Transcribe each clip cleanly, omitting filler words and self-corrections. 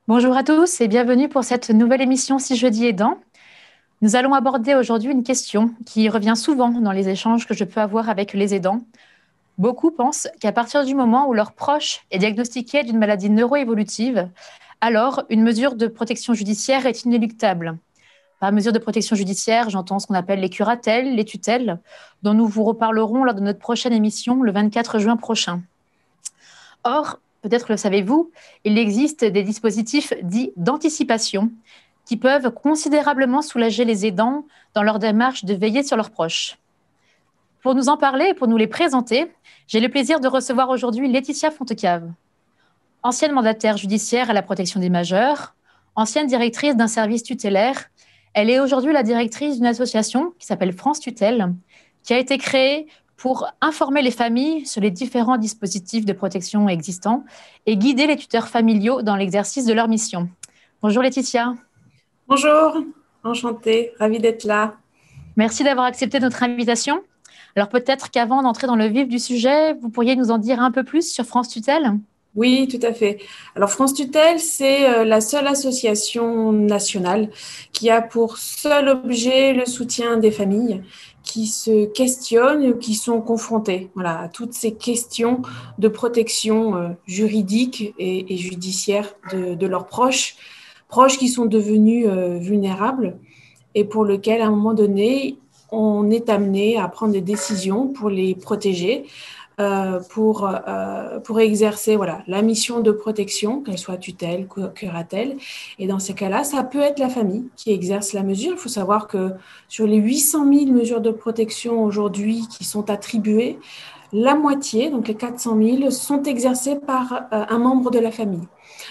Bonjour à tous et bienvenue pour cette nouvelle émission Si Jeudi aidant. Nous allons aborder aujourd'hui une question qui revient souvent dans les échanges que je peux avoir avec les aidants. Beaucoup pensent qu'à partir du moment où leur proche est diagnostiqué d'une maladie neuroévolutive, alors une mesure de protection judiciaire est inéluctable. Par mesure de protection judiciaire, j'entends ce qu'on appelle les curatelles, les tutelles, dont nous vous reparlerons lors de notre prochaine émission le 24 juin prochain. Or, peut-être le savez-vous, il existe des dispositifs dits d'anticipation qui peuvent considérablement soulager les aidants dans leur démarche de veiller sur leurs proches. Pour nous en parler et pour nous les présenter, j'ai le plaisir de recevoir aujourd'hui Laetitia Fontecave, ancienne mandataire judiciaire à la protection des majeurs, ancienne directrice d'un service tutélaire. Elle est aujourd'hui la directrice d'une association qui s'appelle France Tutelle, qui a été créée pour informer les familles sur les différents dispositifs de protection existants et guider les tuteurs familiaux dans l'exercice de leur mission. Bonjour Laetitia. Bonjour, enchantée, ravie d'être là. Merci d'avoir accepté notre invitation. Alors peut-être qu'avant d'entrer dans le vif du sujet, vous pourriez nous en dire un peu plus sur France Tutelle ? Oui, tout à fait. Alors France Tutelle, c'est la seule association nationale qui a pour seul objet le soutien des familles qui se questionnent, qui sont confrontées à toutes ces questions de protection juridique et judiciaire de leurs proches qui sont devenus vulnérables et pour lesquels, à un moment donné, on est amené à prendre des décisions pour les protéger, pour exercer la mission de protection, qu'elle soit tutelle, curatelle. Et dans ces cas-là, ça peut être la famille qui exerce la mesure. Il faut savoir que sur les 800 000 mesures de protection aujourd'hui qui sont attribuées, la moitié, donc les 400 000, sont exercées par un membre de la famille.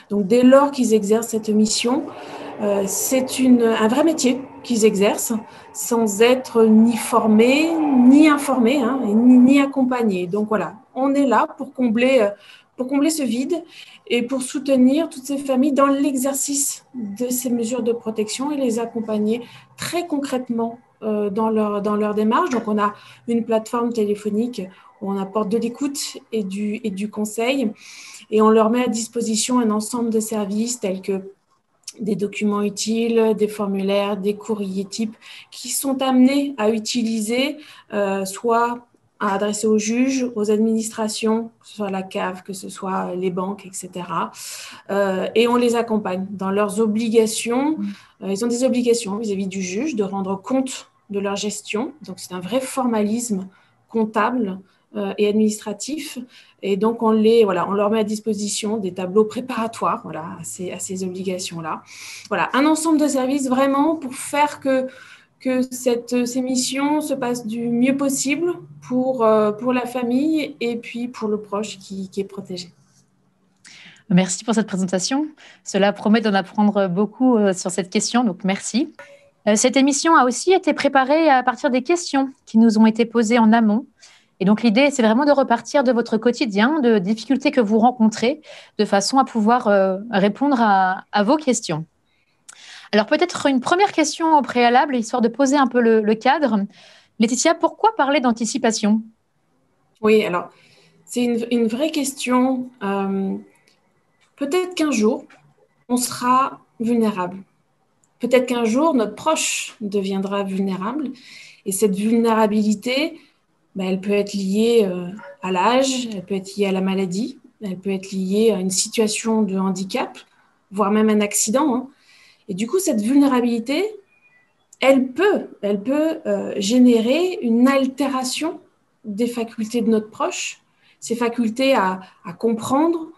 Donc dès lors qu'ils exercent cette mission, c'est un vrai métier qu'ils exercent sans être ni formés, ni informés, ni accompagnés. Donc voilà, on est là pour combler ce vide et pour soutenir toutes ces familles dans l'exercice de ces mesures de protection et les accompagner très concrètement dans leur démarche. Donc on a une plateforme téléphonique où on apporte de l'écoute et du conseil et on leur met à disposition un ensemble de services tels que des documents utiles, des formulaires, des courriers types qui sont amenés à utiliser, soit à adresser aux juges, aux administrations, que ce soit la CAF, que ce soit les banques, etc. Et on les accompagne dans leurs obligations. Ils ont des obligations vis-à-vis du juge de rendre compte de leur gestion. Donc, c'est un vrai formalisme comptable et administratif. Et donc, on leur met à disposition des tableaux préparatoires à ces obligations-là. Voilà, un ensemble de services vraiment pour faire que ces missions se passent du mieux possible pour la famille et puis pour le proche qui est protégé. Merci pour cette présentation. Cela promet d'en apprendre beaucoup sur cette question, donc merci. Cette émission a aussi été préparée à partir des questions qui nous ont été posées en amont. Et donc, l'idée, c'est vraiment de repartir de votre quotidien, de difficultés que vous rencontrez, de façon à pouvoir répondre à vos questions. Alors, peut-être une première question au préalable, histoire de poser un peu le cadre. Laetitia, pourquoi parler d'anticipation ? Oui, alors, c'est une vraie question. Peut-être qu'un jour, on sera vulnérable. Peut-être qu'un jour, notre proche deviendra vulnérable. Et cette vulnérabilité, elle peut être liée à l'âge, elle peut être liée à la maladie, elle peut être liée à une situation de handicap, voire même un accident. Et du coup, cette vulnérabilité, elle peut générer une altération des facultés de notre proche, ses facultés à comprendre,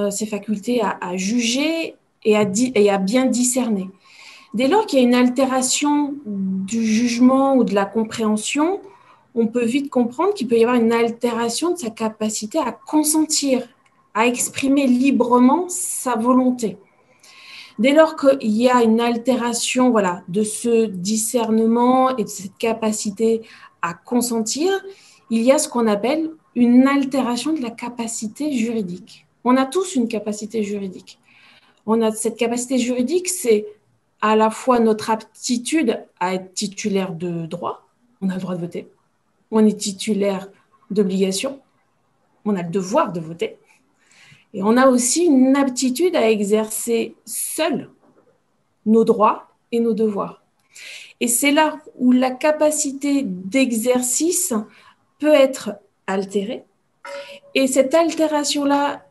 ses facultés à juger et à bien discerner. Dès lors qu'il y a une altération du jugement ou de la compréhension, on peut vite comprendre qu'il peut y avoir une altération de sa capacité à consentir, à exprimer librement sa volonté. Dès lors qu'il y a une altération de ce discernement et de cette capacité à consentir, il y a ce qu'on appelle une altération de la capacité juridique. On a tous une capacité juridique. On a cette capacité juridique, c'est à la fois notre aptitude à être titulaire de droit, on a le droit de voter, on est titulaire d'obligation, on a le devoir de voter. Et on a aussi une aptitude à exercer seul nos droits et nos devoirs. Et c'est là où la capacité d'exercice peut être altérée. Et cette altération-là,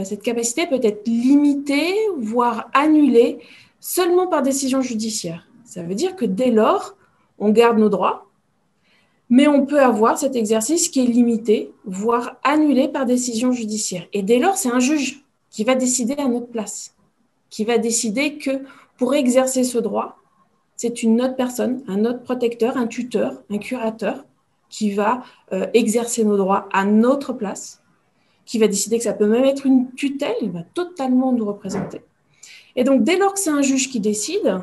cette capacité peut être limitée, voire annulée, seulement par décision judiciaire. Ça veut dire que dès lors, on garde nos droits, mais on peut avoir cet exercice qui est limité, voire annulé par décision judiciaire. Et dès lors, c'est un juge qui va décider à notre place, qui va décider que pour exercer ce droit, c'est une autre personne, un autre protecteur, un tuteur, un curateur, qui va exercer nos droits à notre place, qui va décider que ça peut même être une tutelle, il va totalement nous représenter. Et donc, dès lors que c'est un juge qui décide,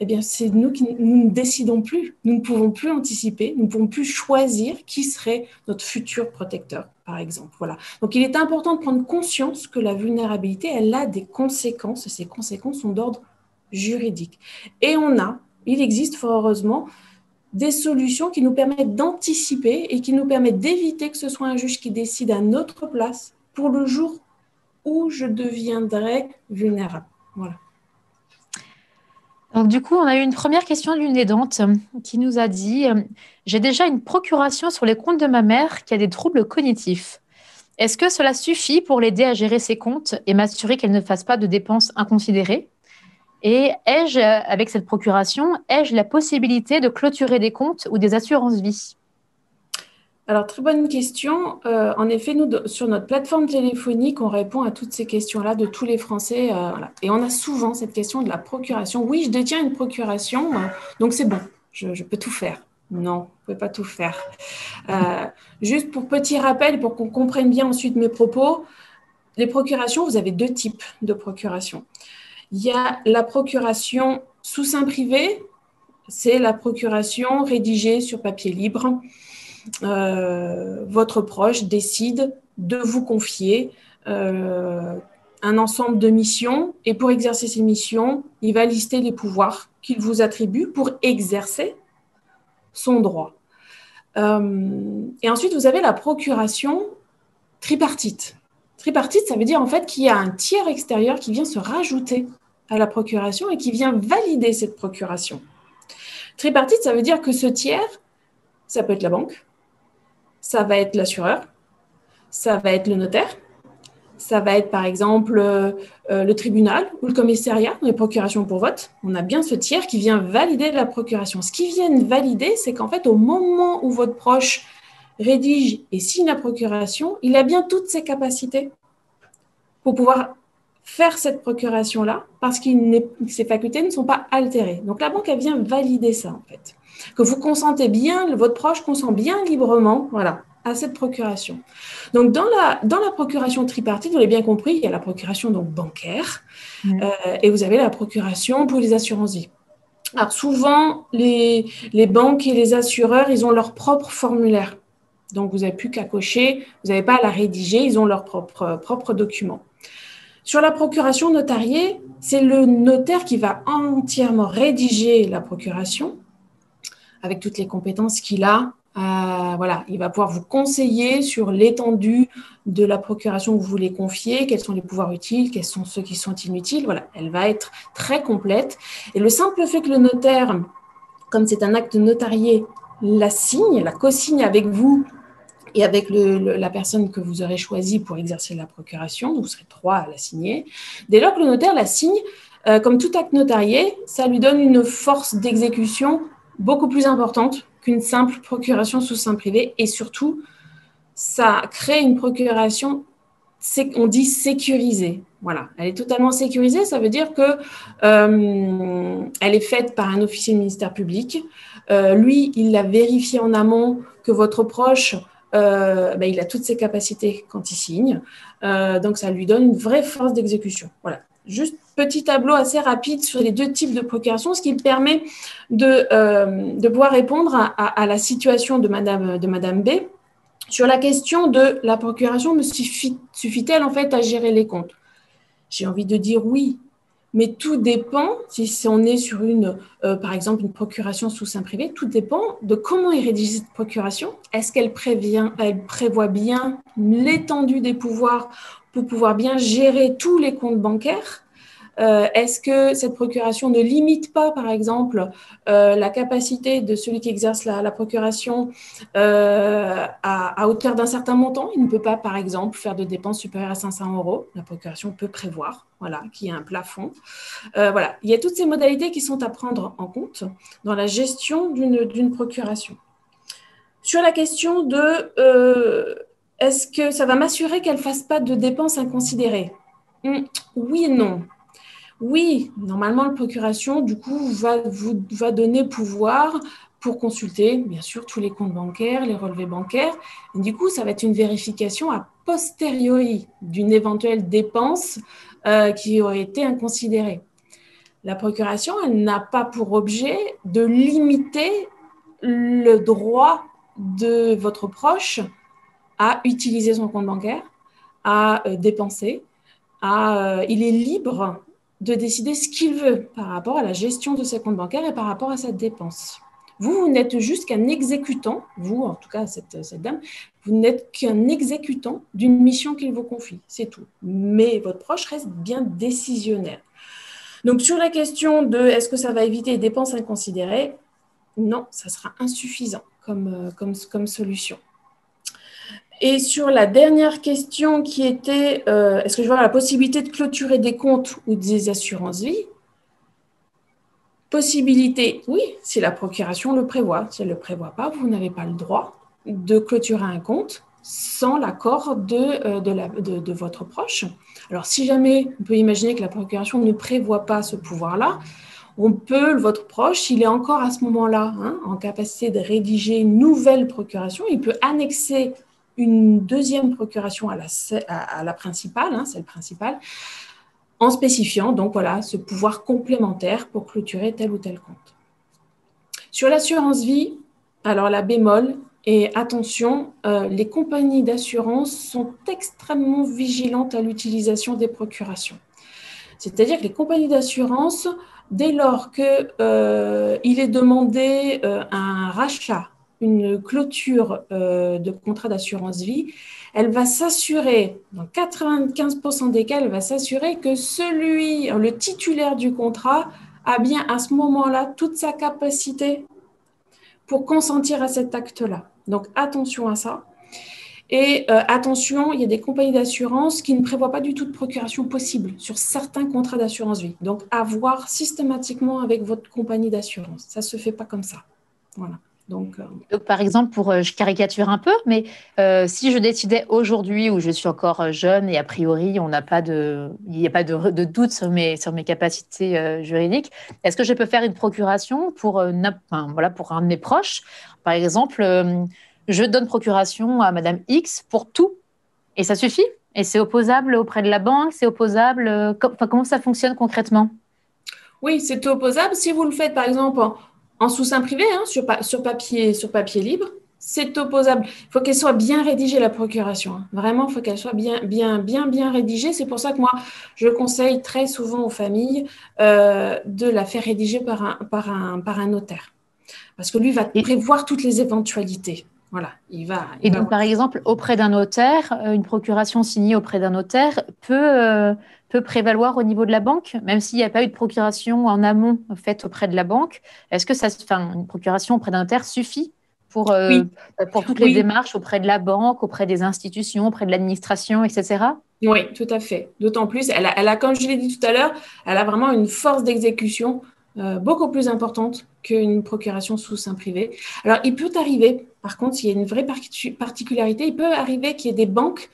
eh bien, c'est nous qui nous ne décidons plus. Nous ne pouvons plus anticiper, nous ne pouvons plus choisir qui serait notre futur protecteur, par exemple. Voilà. Donc, il est important de prendre conscience que la vulnérabilité, elle a des conséquences, et ces conséquences sont d'ordre juridique. Et il existe fort heureusement, des solutions qui nous permettent d'anticiper et qui nous permettent d'éviter que ce soit un juge qui décide à notre place pour le jour où je deviendrai vulnérable. Voilà. Donc, du coup, on a eu une première question d'une aidante qui nous a dit j'ai déjà une procuration sur les comptes de ma mère qui a des troubles cognitifs. Est-ce que cela suffit pour l'aider à gérer ses comptes et m'assurer qu'elle ne fasse pas de dépenses inconsidérées? Et avec cette procuration, ai-je la possibilité de clôturer des comptes ou des assurances vie? Alors, très bonne question. En effet, nous, sur notre plateforme téléphonique, on répond à toutes ces questions-là de tous les Français. Voilà. Et on a souvent cette question de la procuration. Oui, je détiens une procuration, donc c'est bon, je peux tout faire. Non, vous ne pouvez pas tout faire. Juste pour petit rappel, pour qu'on comprenne bien ensuite mes propos, les procurations, vous avez deux types de procurations. Il y a la procuration sous seing privé, c'est la procuration rédigée sur papier libre. Votre proche décide de vous confier un ensemble de missions et pour exercer ces missions, il va lister les pouvoirs qu'il vous attribue pour exercer son droit. Et ensuite, vous avez la procuration tripartite. Tripartite, ça veut dire en fait qu'il y a un tiers extérieur qui vient se rajouter à la procuration et qui vient valider cette procuration. Tripartite, ça veut dire que ce tiers, ça peut être la banque, ça va être l'assureur, ça va être le notaire, ça va être par exemple le tribunal ou le commissariat, les procurations pour vote. On a bien ce tiers qui vient valider la procuration. Ce qui vient valider, c'est qu'en fait, au moment où votre proche rédige et signe la procuration, il a bien toutes ses capacités pour pouvoir faire cette procuration-là parce que ses facultés ne sont pas altérées. Donc, la banque, elle vient valider ça, en fait. Que vous consentez bien, votre proche consent bien librement, voilà, à cette procuration. Donc, dans la procuration tripartite, vous l'avez bien compris, il y a la procuration donc bancaire et vous avez la procuration pour les assurances vie. Alors, souvent, les banques et les assureurs, ils ont leur propre formulaire. Donc, vous n'avez plus qu'à cocher, vous n'avez pas à la rédiger, ils ont leur propre document. Sur la procuration notariée, c'est le notaire qui va entièrement rédiger la procuration avec toutes les compétences qu'il a. Voilà, il va pouvoir vous conseiller sur l'étendue de la procuration que vous voulez confier, quels sont les pouvoirs utiles, quels sont ceux qui sont inutiles. Voilà, elle va être très complète. Et le simple fait que le notaire, comme c'est un acte notarié, la signe, la co-signe avec vous et avec la personne que vous aurez choisie pour exercer la procuration, vous serez 3 à la signer. Dès lors que le notaire la signe, comme tout acte notarié, ça lui donne une force d'exécution beaucoup plus importante qu'une simple procuration sous seing privé. Et surtout, ça crée une procuration, on dit sécurisée. Voilà, elle est totalement sécurisée. Ça veut dire que elle est faite par un officier du ministère public. Lui, il l'a vérifié en amont que votre proche, il a toutes ses capacités quand il signe. Donc, ça lui donne une vraie force d'exécution. Voilà. Juste petit tableau assez rapide sur les deux types de procuration, ce qui me permet de pouvoir répondre à la situation de Madame B. Sur la question de la procuration, me suffit-elle en fait à gérer les comptes? J'ai envie de dire oui, Mais tout dépend, si on est sur par exemple, une procuration sous seing privé, tout dépend de comment est rédigée cette procuration. Est-ce qu'elle prévoit bien l'étendue des pouvoirs pour pouvoir bien gérer tous les comptes bancaires? Est-ce que cette procuration ne limite pas, par exemple, la capacité de celui qui exerce la procuration à hauteur d'un certain montant? Il ne peut pas, par exemple, faire de dépenses supérieures à 500 euros. La procuration peut prévoir, voilà, qu'il y ait un plafond. Voilà, il y a toutes ces modalités qui sont à prendre en compte dans la gestion d'une procuration. Sur la question de est-ce que ça va m'assurer qu'elle ne fasse pas de dépenses inconsidérées? Oui et non. Oui, normalement, la procuration, du coup, va donner pouvoir pour consulter, bien sûr, tous les comptes bancaires, les relevés bancaires. Et du coup, ça va être une vérification a posteriori d'une éventuelle dépense qui aurait été inconsidérée. La procuration, elle n'a pas pour objet de limiter le droit de votre proche à utiliser son compte bancaire, à dépenser. Il est libre de décider ce qu'il veut par rapport à la gestion de ses comptes bancaires et par rapport à sa dépense. Vous n'êtes juste qu'un exécutant, vous, en tout cas cette dame, vous n'êtes qu'un exécutant d'une mission qu'il vous confie, c'est tout. Mais votre proche reste bien décisionnaire. Donc, sur la question de est-ce que ça va éviter les dépenses inconsidérées, non, ça sera insuffisant comme solution. Et sur la dernière question qui était est-ce que je vois la possibilité de clôturer des comptes ou des assurances-vie? Possibilité, oui, si la procuration le prévoit. Si elle ne le prévoit pas, vous n'avez pas le droit de clôturer un compte sans l'accord de votre proche. Alors, si jamais, on peut imaginer que la procuration ne prévoit pas ce pouvoir-là, votre proche, il est encore à ce moment-là en capacité de rédiger une nouvelle procuration. Il peut annexer une deuxième procuration à la principale, celle principale, en spécifiant donc voilà ce pouvoir complémentaire pour clôturer tel ou tel compte. Sur l'assurance vie, alors la bémol, et attention, les compagnies d'assurance sont extrêmement vigilantes à l'utilisation des procurations. C'est-à-dire que les compagnies d'assurance, dès lors qu'il est demandé un rachat, une clôture de contrat d'assurance vie, elle va s'assurer, dans 95% des cas, elle va s'assurer que le titulaire du contrat a bien à ce moment-là toute sa capacité pour consentir à cet acte-là. Donc attention à ça. Et attention, il y a des compagnies d'assurance qui ne prévoient pas du tout de procuration possible sur certains contrats d'assurance vie. Donc, à voir systématiquement avec votre compagnie d'assurance. Ça ne se fait pas comme ça. Voilà. Donc, par exemple, je caricature un peu, mais si je décidais aujourd'hui où je suis encore jeune et a priori, il n'y a pas de doute sur mes capacités juridiques, est-ce que je peux faire une procuration pour un de mes proches? Par exemple, je donne procuration à Madame X pour tout et ça suffit? Et c'est opposable auprès de la banque? C'est opposable? Comment ça fonctionne concrètement? Oui, c'est opposable. Si vous le faites, par exemple, en sous-seing privé, sur papier libre, c'est opposable. Il faut qu'elle soit bien rédigée, la procuration. Vraiment, il faut qu'elle soit bien rédigée. C'est pour ça que moi, je conseille très souvent aux familles de la faire rédiger par un notaire. Parce que lui va prévoir toutes les éventualités. Voilà, donc, par exemple, auprès d'un notaire, une procuration signée auprès d'un notaire peut prévaloir au niveau de la banque, même s'il n'y a pas eu de procuration en amont faite auprès de la banque. Est-ce que une procuration auprès d'un notaire suffit pour toutes les démarches auprès de la banque, auprès des institutions, auprès de l'administration, etc.? Oui, tout à fait. D'autant plus, elle a, comme je l'ai dit tout à l'heure, elle a vraiment une force d'exécution beaucoup plus importante qu'une procuration sous seing privé. Alors, il peut arriver, par contre, il y a une vraie particularité, il peut arriver qu'il y ait des banques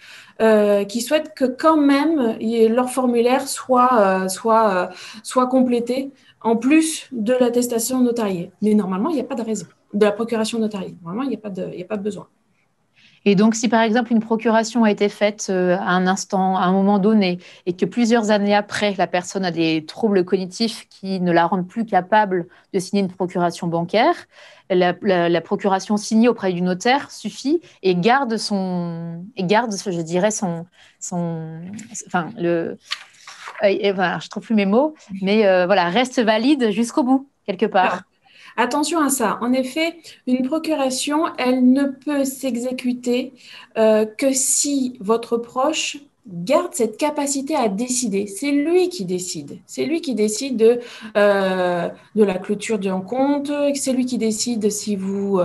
qui souhaitent que quand même leur formulaire soit complété en plus de l'attestation notariée. Mais normalement, il n'y a pas de raison de la procuration notariée. Normalement, il n'y a pas de besoin. Et donc, si par exemple une procuration a été faite à un moment donné, et que plusieurs années après, la personne a des troubles cognitifs qui ne la rendent plus capable de signer une procuration bancaire, la procuration signée auprès du notaire suffit et garde et voilà, je trouve plus mes mots, mais voilà, reste valide jusqu'au bout, quelque Alors, part. attention à ça. En effet, une procuration, elle ne peut s'exécuter que si votre proche garde cette capacité à décider. C'est lui qui décide. C'est lui qui décide de la clôture d'un compte. C'est lui qui décide si vous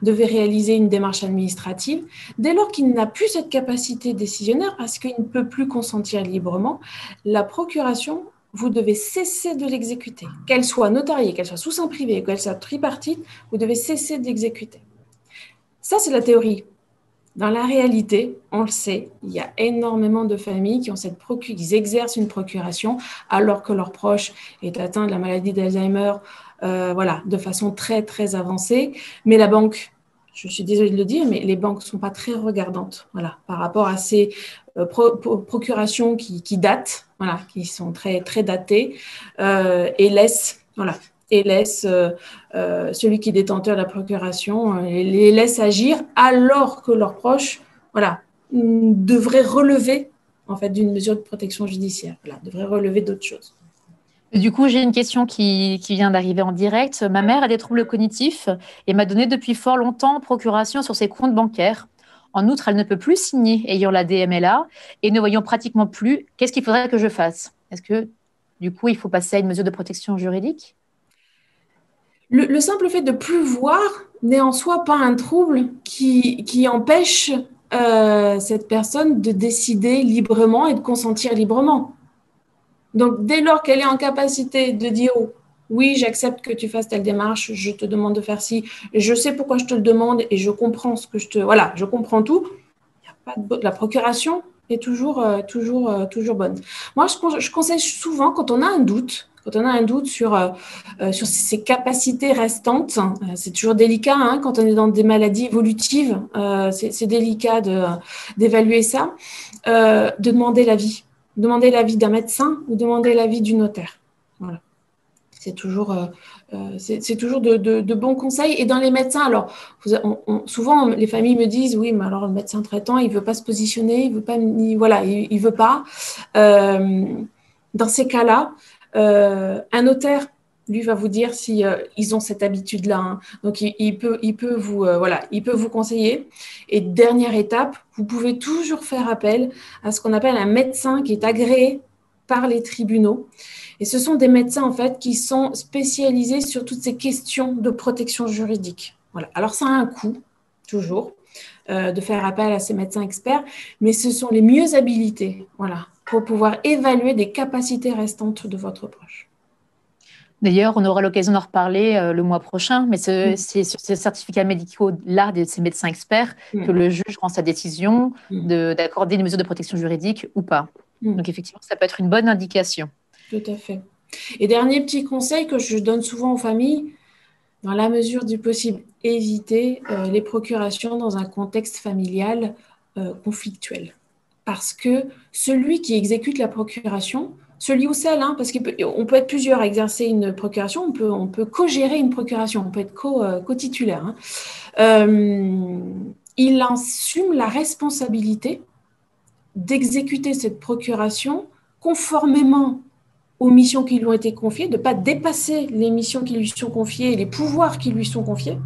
devez réaliser une démarche administrative. Dès lors qu'il n'a plus cette capacité décisionnaire parce qu'il ne peut plus consentir librement, la procuration vous devez cesser de l'exécuter. Qu'elle soit notariée, qu'elle soit sous seing privé, qu'elle soit tripartite, vous devez cesser de l'exécuter. Ça, c'est la théorie. Dans la réalité, on le sait, il y a énormément de familles qui exercent une procuration alors que leur proche est atteint de la maladie d'Alzheimer, voilà, de façon très, très avancée. Mais la banque, je suis désolée de le dire, mais les banques ne sont pas très regardantes, voilà, par rapport à ces procurations qui datent, voilà, qui sont très, très datées, et laissent, voilà, celui qui est détenteur de la procuration les laisse agir alors que leurs proches, voilà, devraient relever en fait d'une mesure de protection judiciaire, voilà, devraient relever d'autres choses. Du coup, j'ai une question qui vient d'arriver en direct. Ma mère a des troubles cognitifs et m'a donné depuis fort longtemps procuration sur ses comptes bancaires. En outre, elle ne peut plus signer ayant la DMLA et ne voyant pratiquement plus. Qu'est-ce qu'il faudrait que je fasse? Est-ce que, du coup, il faut passer à une mesure de protection juridique? Le simple fait de plus voir n'est en soi pas un trouble qui empêche cette personne de décider librement et de consentir librement. Donc, dès lors qu'elle est en capacité de dire oui, j'accepte que tu fasses telle démarche, je te demande de faire ci, je sais pourquoi je te le demande et je comprends ce que je te. Voilà, je comprends tout. Y a pas de... La procuration est toujours bonne. Moi, je conseille souvent, quand on a un doute, sur ses capacités restantes, c'est toujours délicat quand on est dans des maladies évolutives, c'est délicat d'évaluer ça, de demander l'avis. Demander l'avis d'un médecin ou demander l'avis du notaire. Voilà. C'est toujours de bons conseils. Et dans les médecins, alors, souvent, les familles me disent, oui, mais alors le médecin traitant, il ne veut pas se positionner, il ne veut pas, voilà, il veut pas. Dans ces cas-là, un notaire, lui, va vous dire si ils ont cette habitude-là. Donc, il peut vous conseiller. Et dernière étape, vous pouvez toujours faire appel à ce qu'on appelle un médecin qui est agréé par les tribunaux. Et ce sont des médecins, en fait, qui sont spécialisés sur toutes ces questions de protection juridique. Voilà. Alors, ça a un coût, toujours, de faire appel à ces médecins experts, mais ce sont les mieux habilités, voilà, pour pouvoir évaluer des capacités restantes de votre proche. D'ailleurs, on aura l'occasion d'en reparler le mois prochain, mais c'est sur ces certificats médicaux-là de ces médecins experts que le juge rend sa décision d'accorder une mesure de protection juridique ou pas. Donc, effectivement, ça peut être une bonne indication. Tout à fait. Et dernier petit conseil que je donne souvent aux familles, dans la mesure du possible, éviter les procurations dans un contexte familial conflictuel. Parce que celui qui exécute la procuration, celui ou celle, parce qu'on peut être plusieurs à exercer une procuration, on peut co-gérer une procuration, on peut être co-titulaire. Il assume la responsabilité d'exécuter cette procuration conformément aux missions qui lui ont été confiées, de ne pas dépasser les missions qui lui sont confiées et les pouvoirs qui lui sont confiés.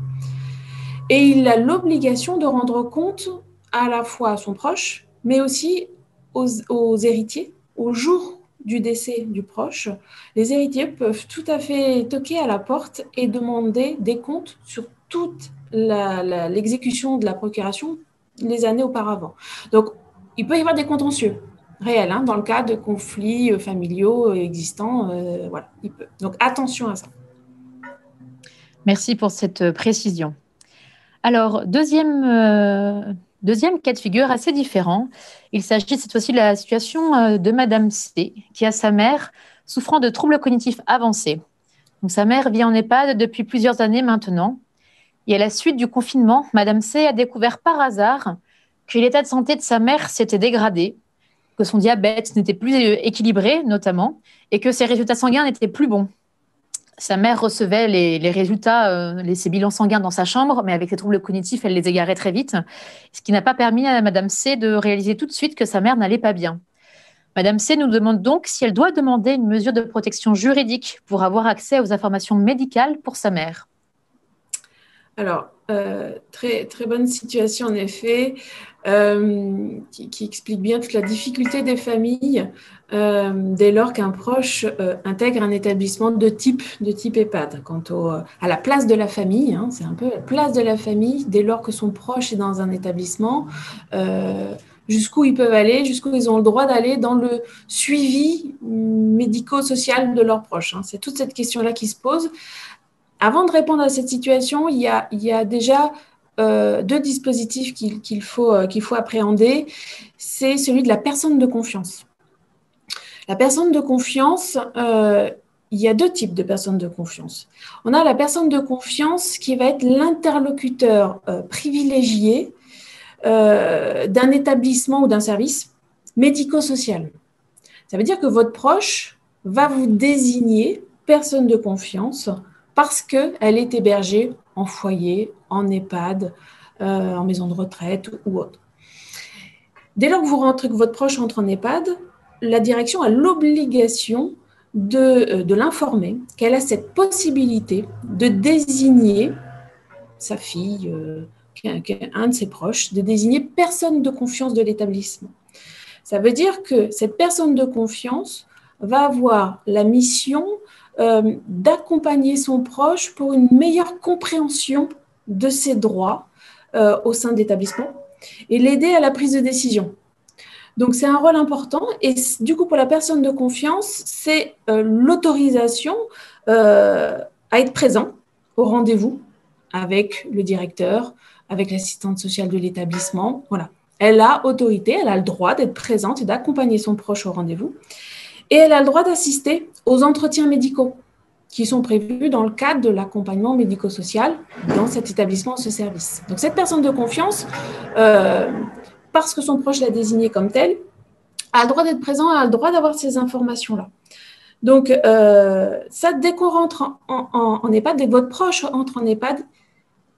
Et il a l'obligation de rendre compte à la fois à son proche, mais aussi aux héritiers. Au jour du décès du proche, les héritiers peuvent tout à fait toquer à la porte et demander des comptes sur toute l'exécution de la procuration les années auparavant. Donc, il peut y avoir des contentieux réels dans le cas de conflits familiaux existants. Voilà, il peut. Donc, attention à ça. Merci pour cette précision. Alors, deuxième cas de figure assez différent. Il s'agit cette fois-ci de la situation de Madame C, qui a sa mère souffrant de troubles cognitifs avancés. Donc, sa mère vit en EHPAD depuis plusieurs années maintenant. Et à la suite du confinement, Madame C a découvert par hasard que l'état de santé de sa mère s'était dégradé, que son diabète n'était plus équilibré notamment, et que ses résultats sanguins n'étaient plus bons. Sa mère recevait les résultats, ses bilans sanguins dans sa chambre, mais avec ses troubles cognitifs, elle les égarait très vite, ce qui n'a pas permis à Madame C de réaliser tout de suite que sa mère n'allait pas bien. Madame C nous demande donc si elle doit demander une mesure de protection juridique pour avoir accès aux informations médicales pour sa mère. Alors, très, très bonne situation en effet, qui explique bien toute la difficulté des familles dès lors qu'un proche intègre un établissement de type EHPAD. Quant à la place de la famille, hein, c'est un peu la place de la famille dès lors que son proche est dans un établissement, jusqu'où ils peuvent aller, jusqu'où ils ont le droit d'aller dans le suivi médico-social de leurs proches. Hein. C'est toute cette question-là qui se pose. Avant de répondre à cette situation, il y a déjà deux dispositifs qu'il faut appréhender. C'est celui de la personne de confiance. La personne de confiance, il y a deux types de personnes de confiance. On a la personne de confiance qui va être l'interlocuteur privilégié d'un établissement ou d'un service médico-social. Ça veut dire que votre proche va vous désigner personne de confiance parce qu'elle est hébergée en foyer, en EHPAD, en maison de retraite ou autre. Dès lors que vous rentrez, que votre proche entre en EHPAD, la direction a l'obligation de l'informer qu'elle a cette possibilité de désigner sa fille, un de ses proches, de désigner personne de confiance de l'établissement. Ça veut dire que cette personne de confiance va avoir la mission d'accompagner son proche pour une meilleure compréhension de ses droits au sein de l'établissement et l'aider à la prise de décision. Donc, c'est un rôle important et du coup, pour la personne de confiance, c'est l'autorisation à être présent au rendez-vous avec le directeur, avec l'assistante sociale de l'établissement. Voilà. Elle a autorité, elle a le droit d'être présente et d'accompagner son proche au rendez-vous. Et elle a le droit d'assister aux entretiens médicaux qui sont prévus dans le cadre de l'accompagnement médico-social dans cet établissement, ce service. Donc, cette personne de confiance, parce que son proche l'a désignée comme telle, a le droit d'être présent, a le droit d'avoir ces informations-là. Donc, ça, dès qu'on rentre en EHPAD, dès que votre proche entre en EHPAD,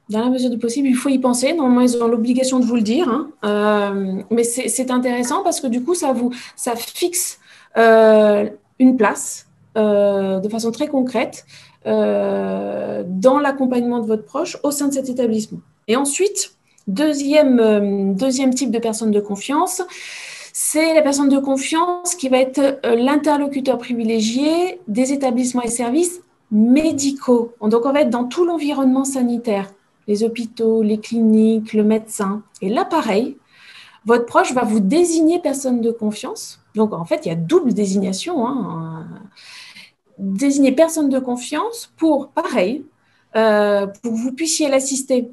dans la mesure du possible, il faut y penser. Normalement, ils ont l'obligation de vous le dire. Hein. Mais c'est intéressant parce que du coup, ça fixe une place de façon très concrète dans l'accompagnement de votre proche au sein de cet établissement. Et ensuite, deuxième type de personne de confiance, c'est la personne de confiance qui va être l'interlocuteur privilégié des établissements et services médicaux. Donc, on va être dans tout l'environnement sanitaire, les hôpitaux, les cliniques, le médecin. Et là, pareil, votre proche va vous désigner personne de confiance. Donc, en fait, il y a double désignation. Hein. Désigner personne de confiance pour, pareil, pour que vous puissiez l'assister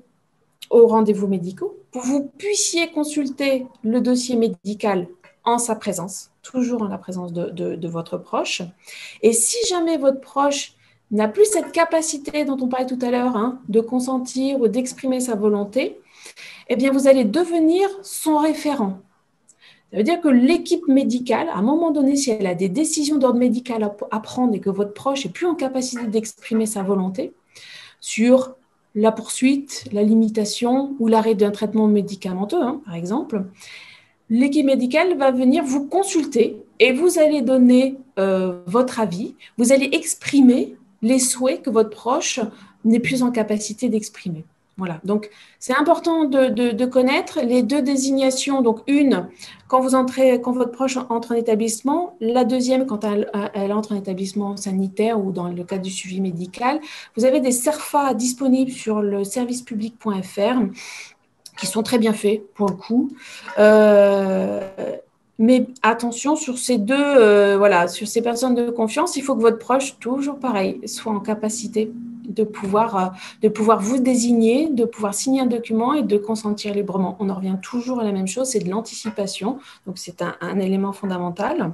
aux rendez-vous médicaux, pour que vous puissiez consulter le dossier médical en sa présence, toujours en la présence de votre proche. Et si jamais votre proche n'a plus cette capacité dont on parlait tout à l'heure, hein, de consentir ou d'exprimer sa volonté, eh bien, vous allez devenir son référent. Ça veut dire que l'équipe médicale, à un moment donné, si elle a des décisions d'ordre médical à prendre et que votre proche n'est plus en capacité d'exprimer sa volonté sur la poursuite, la limitation ou l'arrêt d'un traitement médicamenteux, hein, par exemple, l'équipe médicale va venir vous consulter et vous allez donner votre avis, vous allez exprimer les souhaits que votre proche n'est plus en capacité d'exprimer. Voilà, donc c'est important de connaître les deux désignations. Donc une, quand votre proche entre en établissement, la deuxième, quand elle entre en établissement sanitaire ou dans le cadre du suivi médical. Vous avez des CERFA disponibles sur le servicepublic.fr qui sont très bien faits pour le coup. Mais attention sur ces deux, sur ces personnes de confiance, il faut que votre proche, toujours pareil, soit en capacité de pouvoir vous désigner, de pouvoir signer un document et de consentir librement. On en revient toujours à la même chose, c'est de l'anticipation. Donc, c'est un élément fondamental.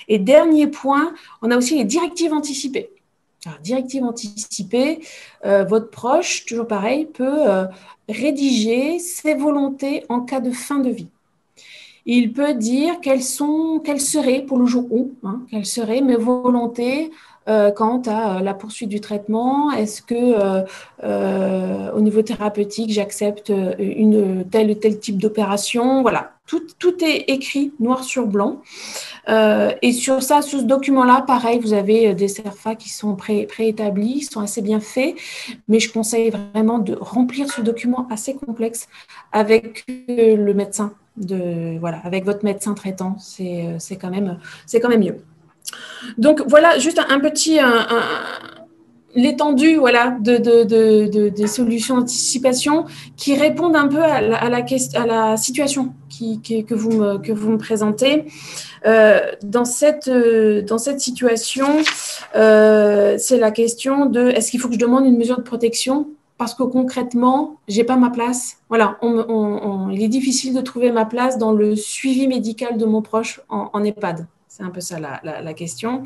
Et dernier point, on a aussi les directives anticipées. Alors, directives anticipées, votre proche, toujours pareil, peut rédiger ses volontés en cas de fin de vie. Il peut dire quelles seraient, pour le jour où, hein, quelles seraient mes volontés quant à la poursuite du traitement. Est-ce que au niveau thérapeutique, j'accepte tel type d'opération? Voilà, tout est écrit noir sur blanc. Et sur ce document-là, pareil, vous avez des CERFA qui sont préétablis, qui sont assez bien faits, mais je conseille vraiment de remplir ce document assez complexe avec le médecin, avec votre médecin traitant, c'est quand même mieux. Donc voilà, juste un petit l'étendue des solutions d'anticipation qui répondent un peu à la situation que vous me présentez. Dans cette situation, c'est la question de est-ce qu'il faut que je demande une mesure de protection parce que concrètement, j'ai pas ma place. Voilà, il est difficile de trouver ma place dans le suivi médical de mon proche en EHPAD. C'est un peu ça la question.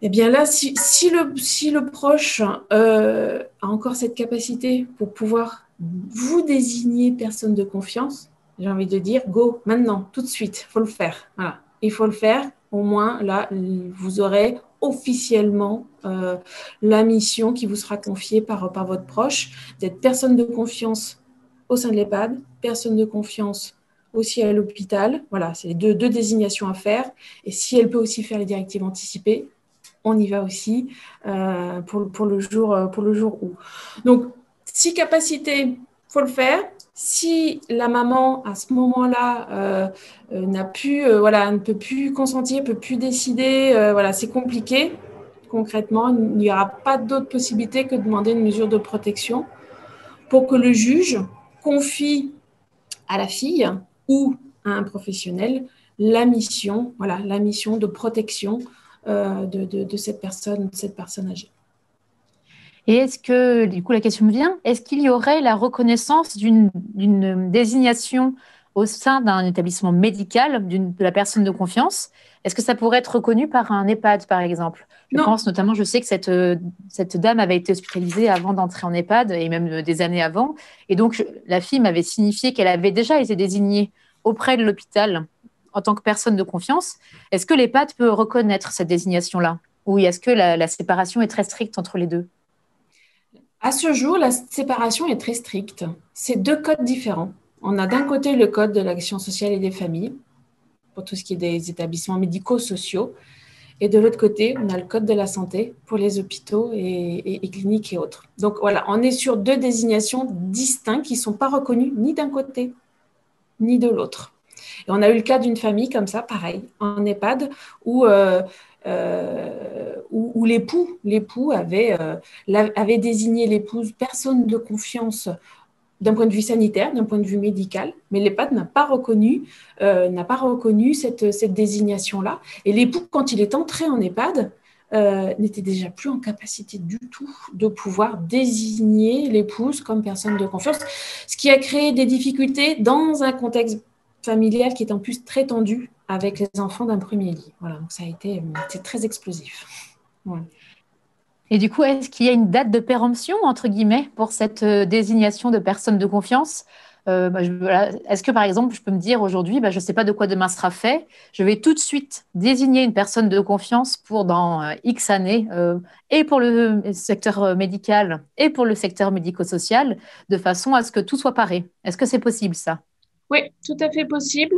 Eh bien là, si le proche a encore cette capacité pour pouvoir vous désigner personne de confiance, j'ai envie de dire, go, maintenant, tout de suite, il faut le faire. Voilà. Il faut le faire. Au moins, là, vous aurez officiellement la mission qui vous sera confiée par votre proche, d'être personne de confiance au sein de l'EHPAD, personne de confiance aussi à l'hôpital. Voilà, c'est les deux désignations à faire. Et si elle peut aussi faire les directives anticipées, on y va aussi pour le jour où. Donc, si capacité, faut le faire. Si la maman, à ce moment-là, ne peut plus consentir, ne peut plus décider, c'est compliqué. Concrètement, il n'y aura pas d'autre possibilité que de demander une mesure de protection pour que le juge confie à la fille ou à un professionnel la mission de protection de cette personne âgée. Et est-ce que, du coup, la question me vient, est-ce qu'il y aurait la reconnaissance d'une désignation au sein d'un établissement médical de la personne de confiance? Est-ce que ça pourrait être reconnu par un EHPAD, par exemple? Je sais que cette dame avait été hospitalisée avant d'entrer en EHPAD et même des années avant. Et donc, la fille m'avait signifié qu'elle avait déjà été désignée auprès de l'hôpital en tant que personne de confiance. Est-ce que l'EHPAD peut reconnaître cette désignation-là? Ou est-ce que la séparation est très stricte entre les deux? À ce jour, la séparation est très stricte. C'est deux codes différents. On a d'un côté le code de l'action sociale et des familles, pour tout ce qui est des établissements médico-sociaux, et de l'autre côté, on a le code de la santé pour les hôpitaux et cliniques et autres. Donc voilà, on est sur deux désignations distinctes qui ne sont pas reconnues ni d'un côté ni de l'autre. Et on a eu le cas d'une famille comme ça, pareil, en EHPAD, où l'époux avait désigné l'épouse personne de confiance d'un point de vue sanitaire, d'un point de vue médical, mais l'EHPAD n'a pas reconnu cette désignation-là. Et l'époux, quand il est entré en EHPAD, n'était déjà plus en capacité du tout de pouvoir désigner l'épouse comme personne de confiance, ce qui a créé des difficultés dans un contexte familial qui est en plus très tendu avec les enfants d'un premier lit. Voilà, donc c'est très explosif. Ouais. Et du coup, est-ce qu'il y a une date de péremption, entre guillemets, pour cette désignation de personne de confiance? Est-ce que, par exemple, je peux me dire aujourd'hui, je ne sais pas de quoi demain sera fait, je vais tout de suite désigner une personne de confiance pour dans X années, et pour le secteur médical et pour le secteur médico-social, de façon à ce que tout soit paré. Est-ce que c'est possible, ça? Oui, tout à fait possible.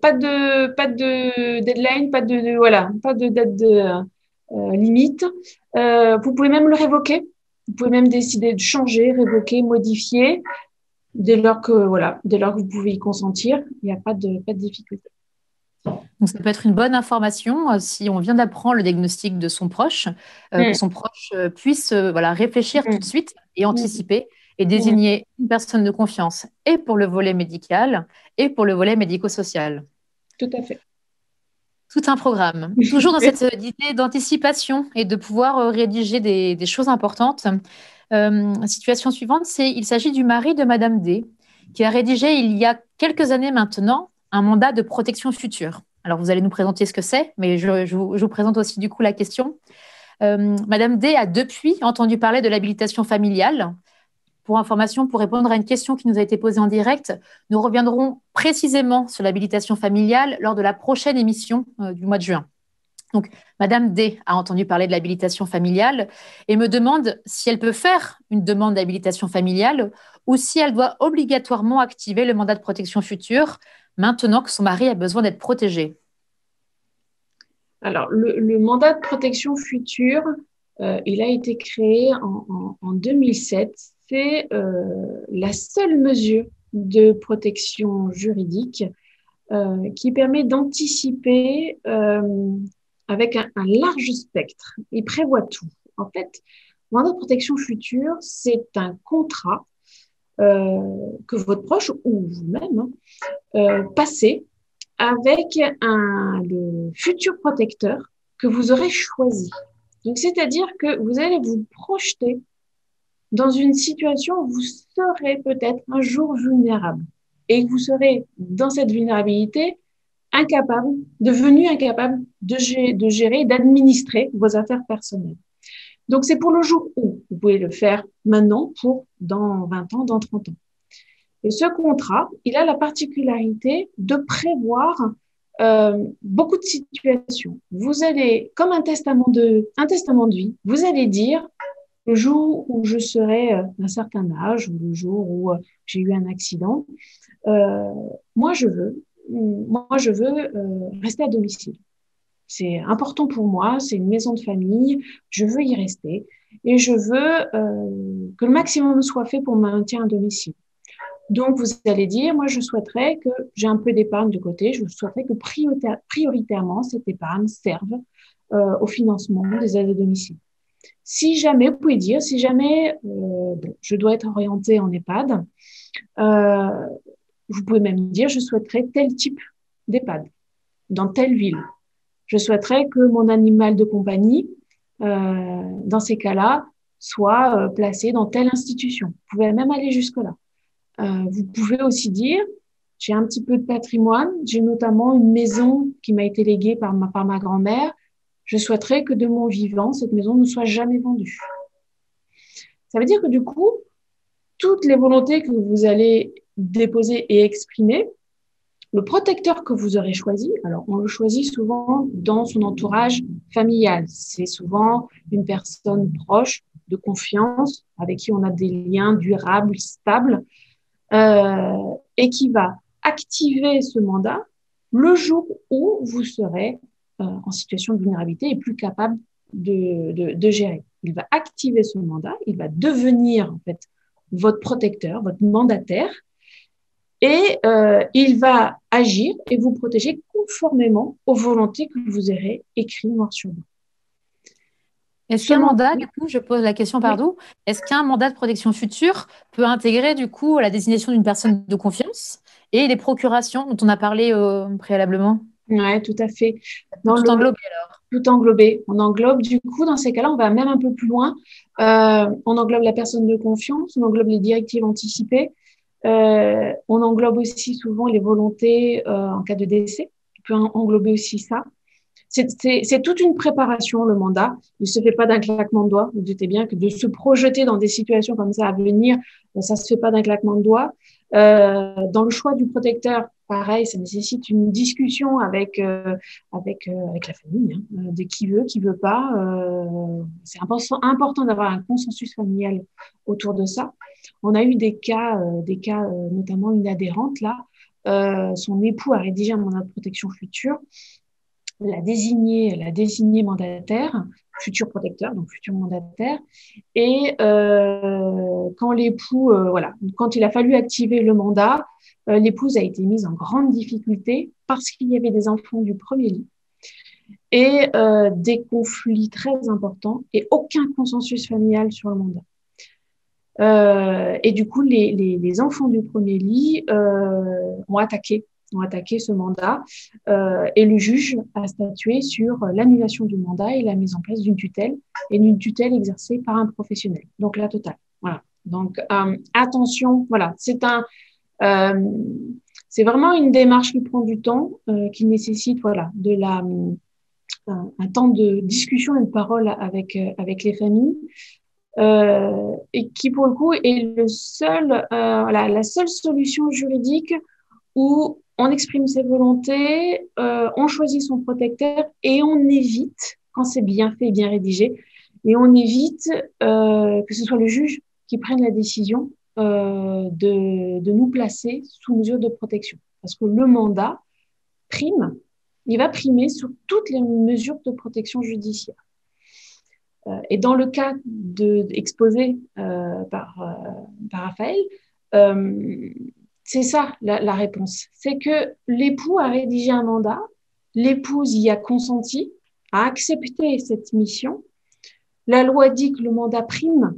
Pas de deadline, pas de date de limite. Vous pouvez même le révoquer. Vous pouvez même décider de changer, révoquer, modifier. Dès lors que vous pouvez y consentir, il n'y a pas de difficulté. Donc, ça peut être une bonne information si on vient d'apprendre le diagnostic de son proche, que son proche puisse réfléchir tout de suite et anticiper et désigner une personne de confiance et pour le volet médical et pour le volet médico-social. Tout à fait. Tout un programme. Toujours dans cette idée d'anticipation et de pouvoir rédiger des choses importantes. Situation suivante, il s'agit du mari de Madame D, qui a rédigé il y a quelques années maintenant un mandat de protection future. Alors, vous allez nous présenter ce que c'est, mais je vous présente aussi du coup la question. Madame D a depuis entendu parler de l'habilitation familiale. Pour information, pour répondre à une question qui nous a été posée en direct, nous reviendrons précisément sur l'habilitation familiale lors de la prochaine émission du mois de juin. Donc, Madame D a entendu parler de l'habilitation familiale et me demande si elle peut faire une demande d'habilitation familiale ou si elle doit obligatoirement activer le mandat de protection future. maintenant que son mari a besoin d'être protégé? Alors, le mandat de protection future, il a été créé en 2007. C'est la seule mesure de protection juridique qui permet d'anticiper avec un large spectre. Il prévoit tout. En fait, le mandat de protection future, c'est un contrat que votre proche ou vous-même passez avec le futur protecteur que vous aurez choisi. Donc, c'est-à-dire que vous allez vous projeter dans une situation où vous serez peut-être un jour vulnérable et que vous serez dans cette vulnérabilité devenu incapable de gérer, d'administrer vos affaires personnelles. Donc, c'est pour le jour où vous pouvez le faire maintenant pour dans 20 ans, dans 30 ans. Et ce contrat, il a la particularité de prévoir beaucoup de situations. Vous allez, comme un testament de vie, vous allez dire le jour où je serai d'un certain âge ou le jour où j'ai eu un accident, euh, moi je veux, rester à domicile. C'est important pour moi, c'est une maison de famille, je veux y rester et je veux que le maximum soit fait pour me maintenir à domicile. Donc, vous allez dire, moi, je souhaiterais que j'ai un peu d'épargne de côté, je souhaiterais que prioritairement, cette épargne serve au financement des aides à domicile. Si jamais, vous pouvez dire, si jamais je dois être orientée en EHPAD, euh, vous pouvez même dire, je souhaiterais tel type d'EHPAD dans telle ville. Je souhaiterais que mon animal de compagnie, dans ces cas-là, soit placé dans telle institution. Vous pouvez même aller jusque-là. Vous pouvez aussi dire, j'ai un petit peu de patrimoine, j'ai notamment une maison qui m'a été léguée par ma grand-mère. Je souhaiterais que de mon vivant, cette maison ne soit jamais vendue. Ça veut dire que du coup, toutes les volontés que vous allez déposer et exprimer, le protecteur que vous aurez choisi, alors on le choisit souvent dans son entourage familial. C'est souvent une personne proche, de confiance, avec qui on a des liens durables, stables, et qui va activer ce mandat le jour où vous serez en situation de vulnérabilité et plus capable de gérer. Il va activer ce mandat, il va devenir en fait votre protecteur, votre mandataire, et il va agir et vous protéger conformément aux volontés que vous aurez écrites noir sur blanc. Est-ce qu'un mandat, du coup, je pose la question, Oui. pardon, est-ce qu'un mandat de protection future peut intégrer, du coup, la désignation d'une personne de confiance et les procurations dont on a parlé préalablement? Ouais, tout à fait. Peut Dans tout le, englober alors. Tout englobé. On englobe, du coup, dans ces cas-là, on va même un peu plus loin. On englobe la personne de confiance, on englobe les directives anticipées, on englobe aussi souvent les volontés en cas de décès. On peut englober aussi ça. C'est toute une préparation, le mandat. Il ne se fait pas d'un claquement de doigts. Vous doutez bien que de se projeter dans des situations comme ça à venir, ça ne se fait pas d'un claquement de doigts. Dans le choix du protecteur, pareil, ça nécessite une discussion avec la famille, hein, de qui veut pas. C'est important d'avoir un consensus familial autour de ça. On a eu des cas, notamment une adhérente là, son époux a rédigé un mandat de protection future, l'a désigné mandataire, futur protecteur, donc futur mandataire. Et quand l'époux, voilà, quand il a fallu activer le mandat, l'épouse a été mise en grande difficulté parce qu'il y avait des enfants du premier lit et des conflits très importants et aucun consensus familial sur le mandat. Et du coup, les enfants du premier lit ont attaqué ce mandat et le juge a statué sur l'annulation du mandat et la mise en place d'une tutelle et d'une tutelle exercée par un professionnel. Donc la totale. Voilà. Donc attention, voilà, euh, c'est vraiment une démarche qui prend du temps, qui nécessite voilà un temps de discussion et de parole avec les familles. Et qui pour le coup est la seule solution juridique où on exprime ses volontés, on choisit son protecteur et on évite, quand c'est bien fait et bien rédigé, et on évite que ce soit le juge qui prenne la décision de nous placer sous mesure de protection. parce que le mandat prime, il va primer sur toutes les mesures de protection judiciaire. Et dans le cas exposé par Raphaël, c'est ça la réponse. C'est que l'époux a rédigé un mandat, l'épouse y a consenti, a accepté cette mission. La loi dit que le mandat prime,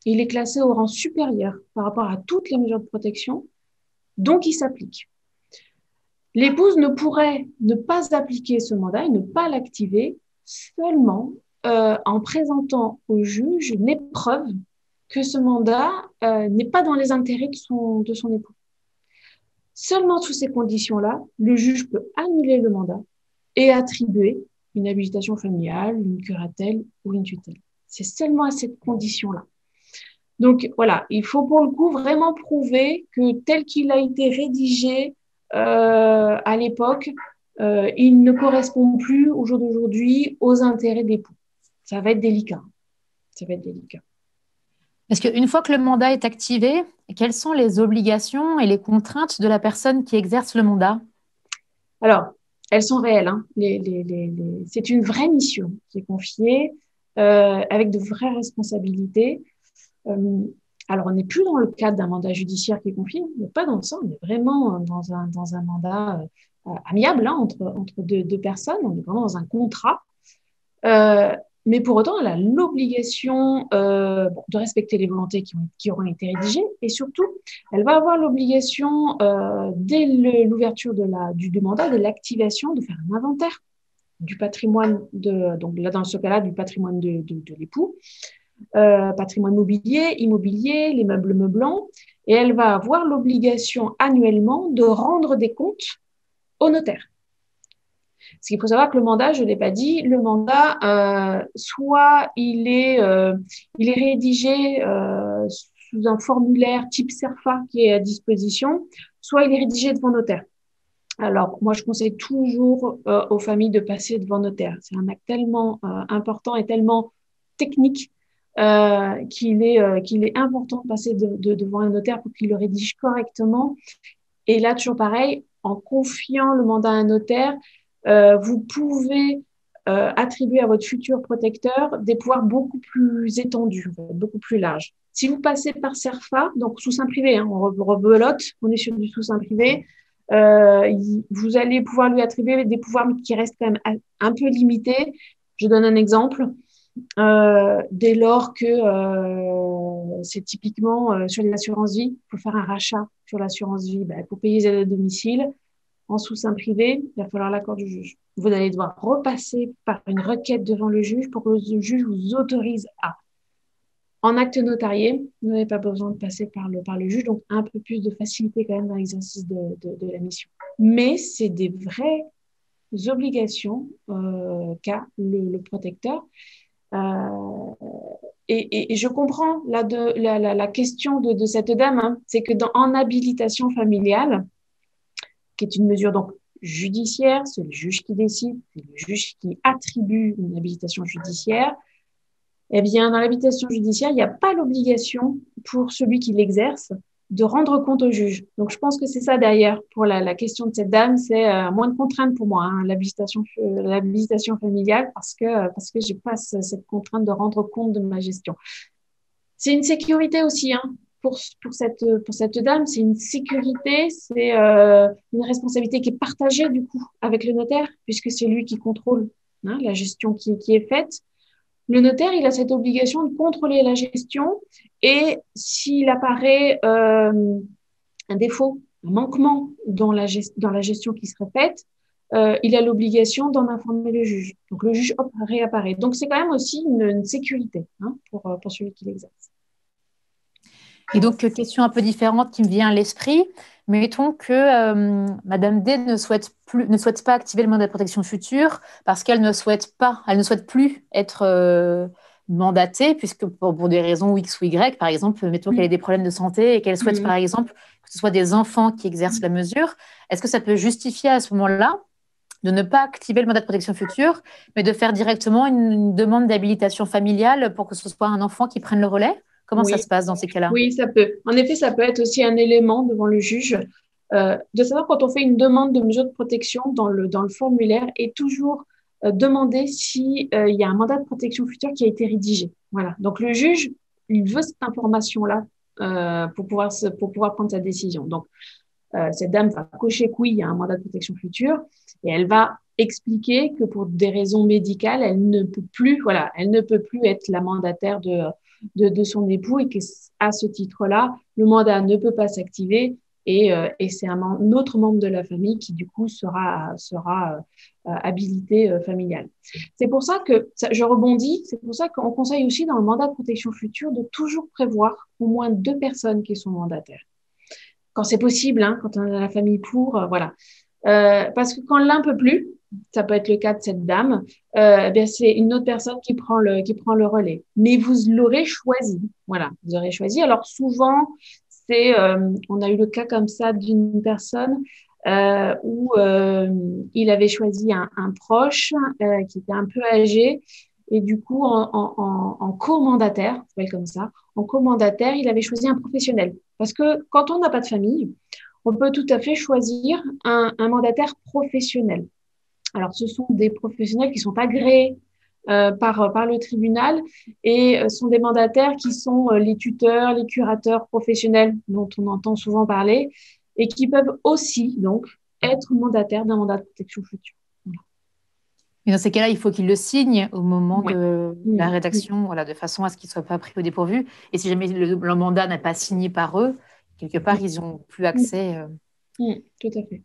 il est classé au rang supérieur par rapport à toutes les mesures de protection, donc il s'applique. L'épouse ne pourrait ne pas appliquer ce mandat et ne pas l'activer seulement en présentant au juge les preuves que ce mandat n'est pas dans les intérêts de son époux. Seulement sous ces conditions-là, le juge peut annuler le mandat et attribuer une habilitation familiale, une curatelle ou une tutelle. C'est seulement à cette condition-là. Donc voilà, il faut pour le coup vraiment prouver que tel qu'il a été rédigé à l'époque, il ne correspond plus au jour d'aujourd'hui aux intérêts des époux. Ça va être délicat. Ça va être délicat. Parce qu'une fois que le mandat est activé, quelles sont les obligations et les contraintes de la personne qui exerce le mandat? Alors, elles sont réelles. Hein. C'est une vraie mission qui est confiée avec de vraies responsabilités. Alors, on n'est plus dans le cadre d'un mandat judiciaire qui est confié, on n'est pas dans ça, on est vraiment dans un mandat amiable hein, entre deux personnes, on est vraiment dans un contrat. Mais pour autant, elle a l'obligation de respecter les volontés qui auront été rédigées et surtout, elle va avoir l'obligation, dès l'ouverture du mandat, de l'activation, de faire un inventaire du patrimoine, donc là, dans ce cas-là, du patrimoine de l'époux, patrimoine mobilier, immobilier, les meubles meublants, et elle va avoir l'obligation annuellement de rendre des comptes au notaire. Parce qu'il faut savoir que le mandat, je ne l'ai pas dit, le mandat, soit il est rédigé sous un formulaire type CERFA qui est à disposition, soit il est rédigé devant notaire. Alors, moi, je conseille toujours aux familles de passer devant notaire. C'est un acte tellement important et tellement technique qu'il est important de passer devant un notaire pour qu'il le rédige correctement. Et là, toujours pareil, en confiant le mandat à un notaire, vous pouvez attribuer à votre futur protecteur des pouvoirs beaucoup plus étendus, beaucoup plus larges. Si vous passez par CERFA, donc sous seing privé, hein, on rebelote, on est sur du sous seing privé, vous allez pouvoir lui attribuer des pouvoirs qui restent quand même un peu limités. Je donne un exemple. Dès lors que c'est typiquement sur les assurances vie, il faut faire un rachat sur l'assurance vie, il faut payer les aides à domicile. En sous-seing privé, il va falloir l'accord du juge. Vous allez devoir repasser par une requête devant le juge pour que le juge vous autorise à. En acte notarié, vous n'avez pas besoin de passer par le juge, donc un peu plus de facilité quand même dans l'exercice de la mission. Mais c'est des vraies obligations qu'a le protecteur. Et je comprends la question de cette dame, hein, c'est que en habilitation familiale, qui est une mesure donc judiciaire, c'est le juge qui décide, c'est le juge qui attribue une habilitation judiciaire. Eh bien, dans l'habilitation judiciaire, il n'y a pas l'obligation pour celui qui l'exerce de rendre compte au juge. Donc, je pense que c'est ça derrière pour la question de cette dame, c'est moins de contraintes pour moi, hein, l'habilitation familiale, parce que j'ai pas cette contrainte de rendre compte de ma gestion. C'est une sécurité aussi, hein. Pour cette dame, c'est une sécurité, c'est une responsabilité qui est partagée du coup avec le notaire, puisque c'est lui qui contrôle hein, la gestion qui est faite. Le notaire, il a cette obligation de contrôler la gestion et s'il apparaît un défaut, un manquement dans la gestion qui serait faite, il a l'obligation d'en informer le juge. Donc le juge réapparaît. Donc c'est quand même aussi une sécurité hein, pour celui qui l'exerce. Et donc, question un peu différente qui me vient à l'esprit. Mettons que Madame D ne souhaite pas activer le mandat de protection future parce qu'elle ne souhaite plus être mandatée, puisque pour des raisons X ou Y, par exemple, mettons qu'elle ait des problèmes de santé et qu'elle souhaite, par exemple, que ce soit des enfants qui exercent la mesure. Est-ce que ça peut justifier à ce moment-là de ne pas activer le mandat de protection future, mais de faire directement une demande d'habilitation familiale pour que ce soit un enfant qui prenne le relais? Comment ça se passe dans ces cas-là? Oui, ça peut. En effet, ça peut être aussi un élément devant le juge de savoir quand on fait une demande de mesure de protection dans le formulaire et toujours demander si il y a un mandat de protection future qui a été rédigé. Voilà. Donc le juge, il veut cette information-là pour pouvoir prendre sa décision. Donc cette dame va cocher que oui, il y a un mandat de protection future et elle va expliquer que pour des raisons médicales, elle ne peut plus, voilà, elle ne peut plus être la mandataire de son époux et qu'à ce titre-là, le mandat ne peut pas s'activer et c'est un autre membre de la famille qui du coup sera habilité familial. C'est pour ça que, je rebondis, c'est pour ça qu'on conseille aussi dans le mandat de protection future de toujours prévoir au moins 2 personnes qui sont mandataires. Quand c'est possible, hein, quand on a la famille pour, voilà. Parce que quand l'un peut plus, ça peut être le cas de cette dame, bien c'est une autre personne qui prend le relais. Mais vous l'aurez choisi, voilà, vous aurez choisi. Alors souvent, on a eu le cas comme ça d'une personne où il avait choisi un proche qui était un peu âgé et du coup en co-mandataire, c'est comme ça, en co-mandataire, il avait choisi un professionnel. Parce que quand on n'a pas de famille, on peut tout à fait choisir un mandataire professionnel. Alors, ce sont des professionnels qui sont agréés par le tribunal et sont des mandataires qui sont les tuteurs, les curateurs professionnels dont on entend souvent parler et qui peuvent aussi, donc, être mandataires d'un mandat de protection future. Voilà. Et dans ces cas-là, il faut qu'il le signe au moment Ouais. de la rédaction, voilà, de façon à ce qu'il ne soit pas pris au dépourvu. Et si jamais le mandat n'est pas signé par eux, quelque part, ils n'ont plus accès. Tout à fait.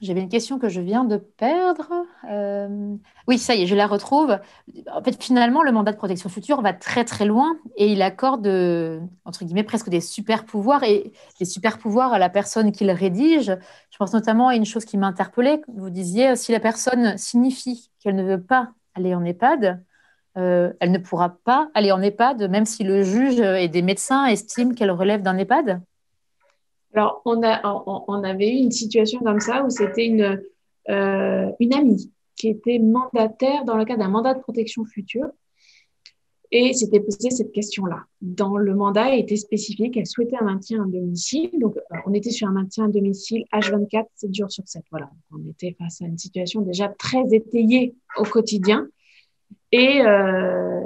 J'avais une question que je viens de perdre. Oui, ça y est, je la retrouve. En fait, finalement, le mandat de protection future va très très loin et il accorde, entre guillemets, presque des super pouvoirs et des super pouvoirs à la personne qui le rédige. Je pense notamment à une chose qui m'a interpellée. Vous disiez, si la personne signifie qu'elle ne veut pas aller en EHPAD, elle ne pourra pas aller en EHPAD, même si le juge et des médecins estiment qu'elle relève d'un EHPAD. Alors, on avait eu une situation comme ça où c'était une amie qui était mandataire dans le cadre d'un mandat de protection future et s'était posé cette question-là. Dans le mandat, il était spécifié qu'elle souhaitait un maintien à domicile. Donc, on était sur un maintien à domicile H24, 7 jours sur 7. Voilà. On était face à une situation déjà très étayée au quotidien. Et, euh,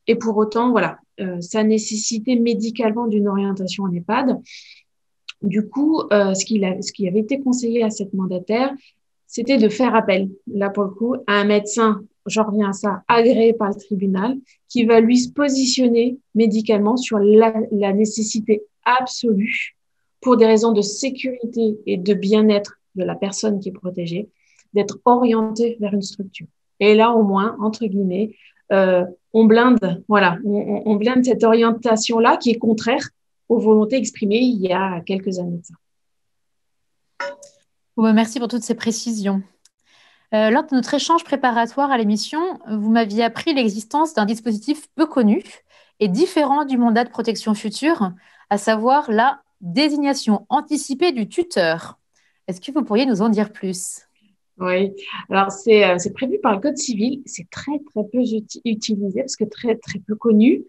et pour autant, voilà, ça nécessitait médicalement d'une orientation en EHPAD. Du coup, ce qui avait été conseillé à cette mandataire, c'était de faire appel, là pour le coup, à un médecin, j'en reviens à ça, agréé par le tribunal, qui va lui se positionner médicalement sur la nécessité absolue, pour des raisons de sécurité et de bien-être de la personne qui est protégée, d'être orienté vers une structure. Et là, au moins, entre guillemets, on blinde, voilà, on blinde cette orientation-là qui est contraire aux volontés exprimées il y a quelques années de ça. Merci pour toutes ces précisions. Lors de notre échange préparatoire à l'émission, vous m'aviez appris l'existence d'un dispositif peu connu et différent du mandat de protection future, à savoir la désignation anticipée du tuteur. Est-ce que vous pourriez nous en dire plus? Oui, alors c'est prévu par le Code civil, c'est très très peu utilisé parce que très très peu connu.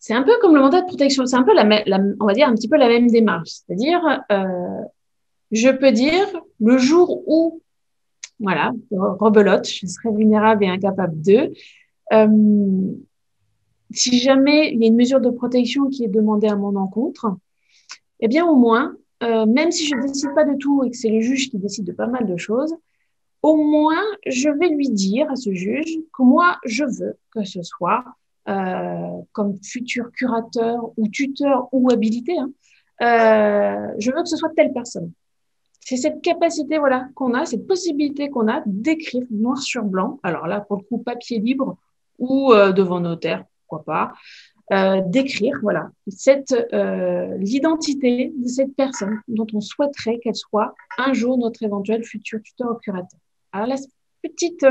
C'est un peu comme le mandat de protection, c'est un peu on va dire un petit peu la même démarche, c'est-à-dire je peux dire le jour où, voilà, rebelote, je serai vulnérable et incapable de, si jamais il y a une mesure de protection qui est demandée à mon encontre, eh bien au moins, même si je ne décide pas de tout et que c'est le juge qui décide de pas mal de choses, au moins, je vais lui dire à ce juge que moi, je veux que ce soit comme futur curateur ou tuteur ou habilité, hein, je veux que ce soit telle personne. C'est cette capacité voilà, qu'on a, cette possibilité qu'on a d'écrire noir sur blanc, alors là, pour le coup, papier libre ou devant notaire, pourquoi pas, d'écrire voilà, l'identité de cette personne dont on souhaiterait qu'elle soit un jour notre éventuel futur tuteur ou curateur. Alors, la petite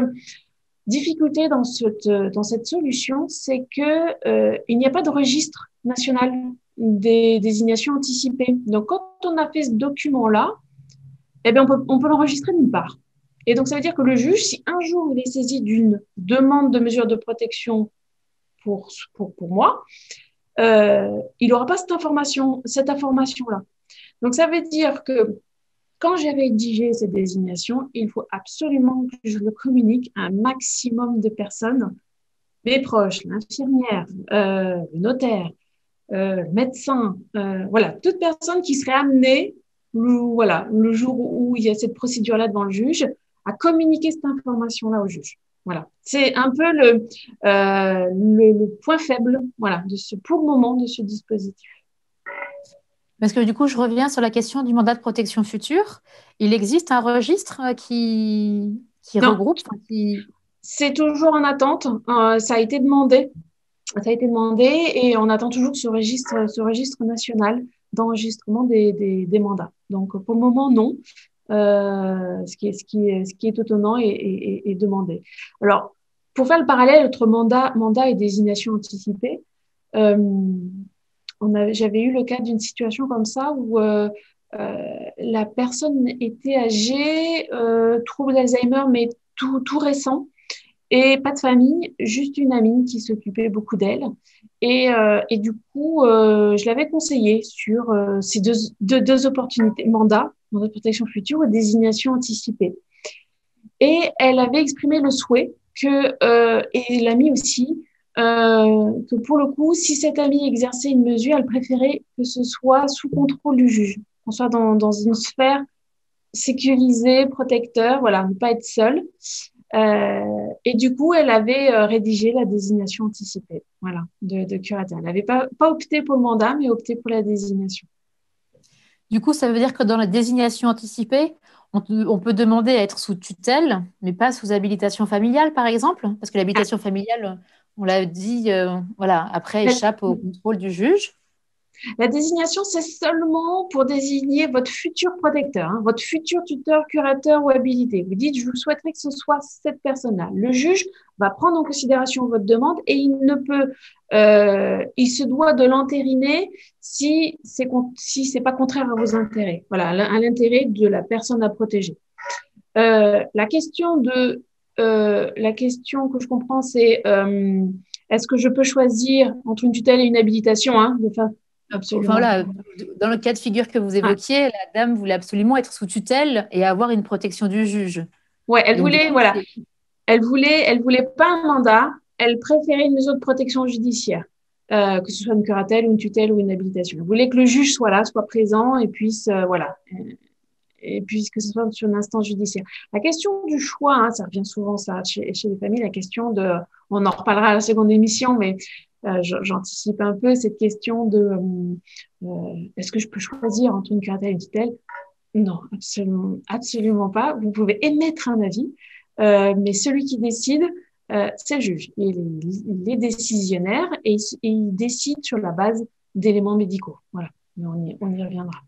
difficulté dans cette solution, c'est qu'il n'y a pas de registre national des désignations anticipées. Donc, quand on a fait ce document-là, eh bien, on peut l'enregistrer nulle part. Et donc, ça veut dire que le juge, si un jour il est saisi d'une demande de mesure de protection pour moi, il n'aura pas cette information-là. Donc, ça veut dire que quand j'ai rédigé cette désignation, il faut absolument que je le communique à un maximum de personnes, mes proches, l'infirmière, le notaire, le médecin, voilà, toute personne qui serait amenée, le jour où il y a cette procédure-là devant le juge, à communiquer cette information-là au juge. Voilà, c'est un peu le point faible, voilà, pour le moment de ce dispositif. Parce que du coup, je reviens sur la question du mandat de protection future. Il existe un registre qui Non, regroupe, c'est toujours en attente. Ça a été demandé. Ça a été demandé et on attend toujours ce registre national d'enregistrement des mandats. Donc, pour le moment, non. Ce qui est étonnant et demandé. Alors, pour faire le parallèle entre mandat et désignation anticipée, j'avais eu le cas d'une situation comme ça où la personne était âgée, trouble d'Alzheimer, mais tout récent. Et pas de famille, juste une amie qui s'occupait beaucoup d'elle. Et du coup, je l'avais conseillé sur ces deux opportunités, mandat de protection future et désignation anticipée. Et elle avait exprimé le souhait et l'amie aussi, que pour le coup, si cette amie exerçait une mesure, elle préférait que ce soit sous contrôle du juge, qu'on soit dans une sphère sécurisée, protecteur, voilà, ne pas être seule. Et du coup, elle avait rédigé la désignation anticipée, voilà, de curatelle. Elle n'avait pas opté pour le mandat, mais opté pour la désignation. du coup, ça veut dire que dans la désignation anticipée, on peut demander à être sous tutelle, mais pas sous habilitation familiale, par exemple, parce que Ah, l'habilitation familiale, on l'a dit, voilà, après échappe au contrôle du juge. la désignation, c'est seulement pour désigner votre futur protecteur, hein, votre futur tuteur, curateur ou habilité. Vous dites, je souhaiterais que ce soit cette personne-là. Le juge va prendre en considération votre demande et il se doit de l'entériner si c'est pas contraire à vos intérêts. Voilà, à l'intérêt de la personne à protéger. La question que je comprends, c'est est-ce que je peux choisir entre une tutelle et une habilitation, hein, de faire Enfin absolument. voilà, dans le cas de figure que vous Ah, évoquiez, la dame voulait absolument être sous tutelle et avoir une protection du juge. ouais, Et donc, du coup, voilà, elle voulait pas un mandat, elle préférait une mesure de protection judiciaire, que ce soit une curatelle, une tutelle ou une habilitation. Elle voulait que le juge soit là, soit présent et puisse, voilà, et puis que ce soit sur une instance judiciaire. La question du choix, hein, ça revient souvent ça chez les familles, la question on en reparlera à la seconde émission, mais j'anticipe un peu cette question de est-ce que je peux choisir entre une curatelle et une tutelle? Non, absolument, absolument pas. Vous pouvez émettre un avis, mais celui qui décide, c'est le juge. Il est décisionnaire et il décide sur la base d'éléments médicaux. Voilà, mais on y reviendra.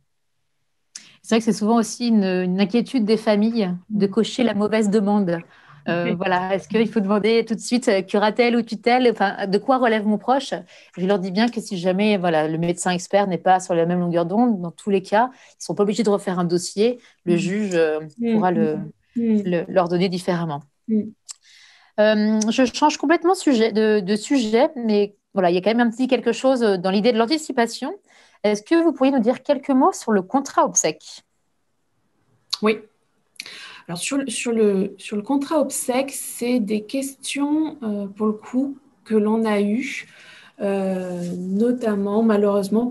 c'est vrai que c'est souvent aussi une inquiétude des familles de cocher la mauvaise demande. Voilà, est-ce qu'il faut demander tout de suite curatelle ou tutelle? Enfin, de quoi relève mon proche? Je leur dis bien que si jamais voilà, le médecin expert n'est pas sur la même longueur d'onde, dans tous les cas, ils ne sont pas obligés de refaire un dossier. Le juge pourra leur donner différemment. Je change complètement de sujet, mais voilà, il y a quand même un petit quelque chose dans l'idée de l'anticipation. Est-ce que vous pourriez nous dire quelques mots sur le contrat obsèque? Oui. Alors, sur le contrat obsèque, c'est des questions, pour le coup, que l'on a eues, notamment, malheureusement,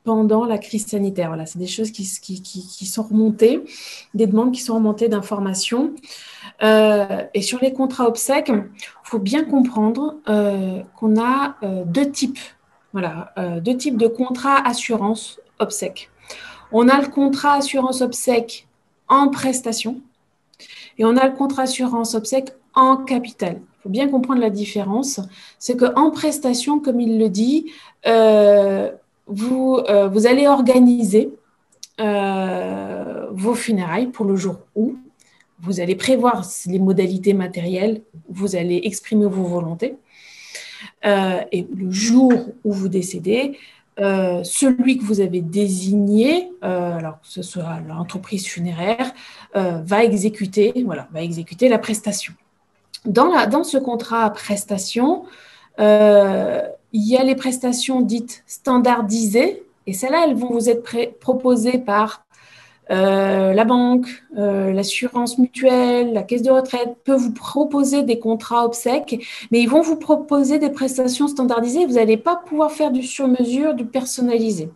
pendant la crise sanitaire. Voilà, c'est des choses qui sont remontées, des demandes qui sont remontées d'informations. Et sur les contrats obsèques, il faut bien comprendre qu'on a deux types de contrats assurance obsèques. On a le contrat assurance obsèque en prestation et on a le contrat assurance obsèque en capital. Il faut bien comprendre la différence. C'est qu'en prestation, comme il le dit, vous allez organiser vos funérailles pour le jour où. Vous allez prévoir les modalités matérielles, vous allez exprimer vos volontés. Et le jour où vous décédez, celui que vous avez désigné, alors que ce soit l'entreprise funéraire, va exécuter la prestation. Dans ce contrat à prestation, il y a les prestations dites standardisées, et celles-là, elles vont vous être proposées par la banque, l'assurance mutuelle, la caisse de retraite peut vous proposer des contrats obsèques, mais ils vont vous proposer des prestations standardisées. Vous n'allez pas pouvoir faire du sur-mesure, du personnalisé.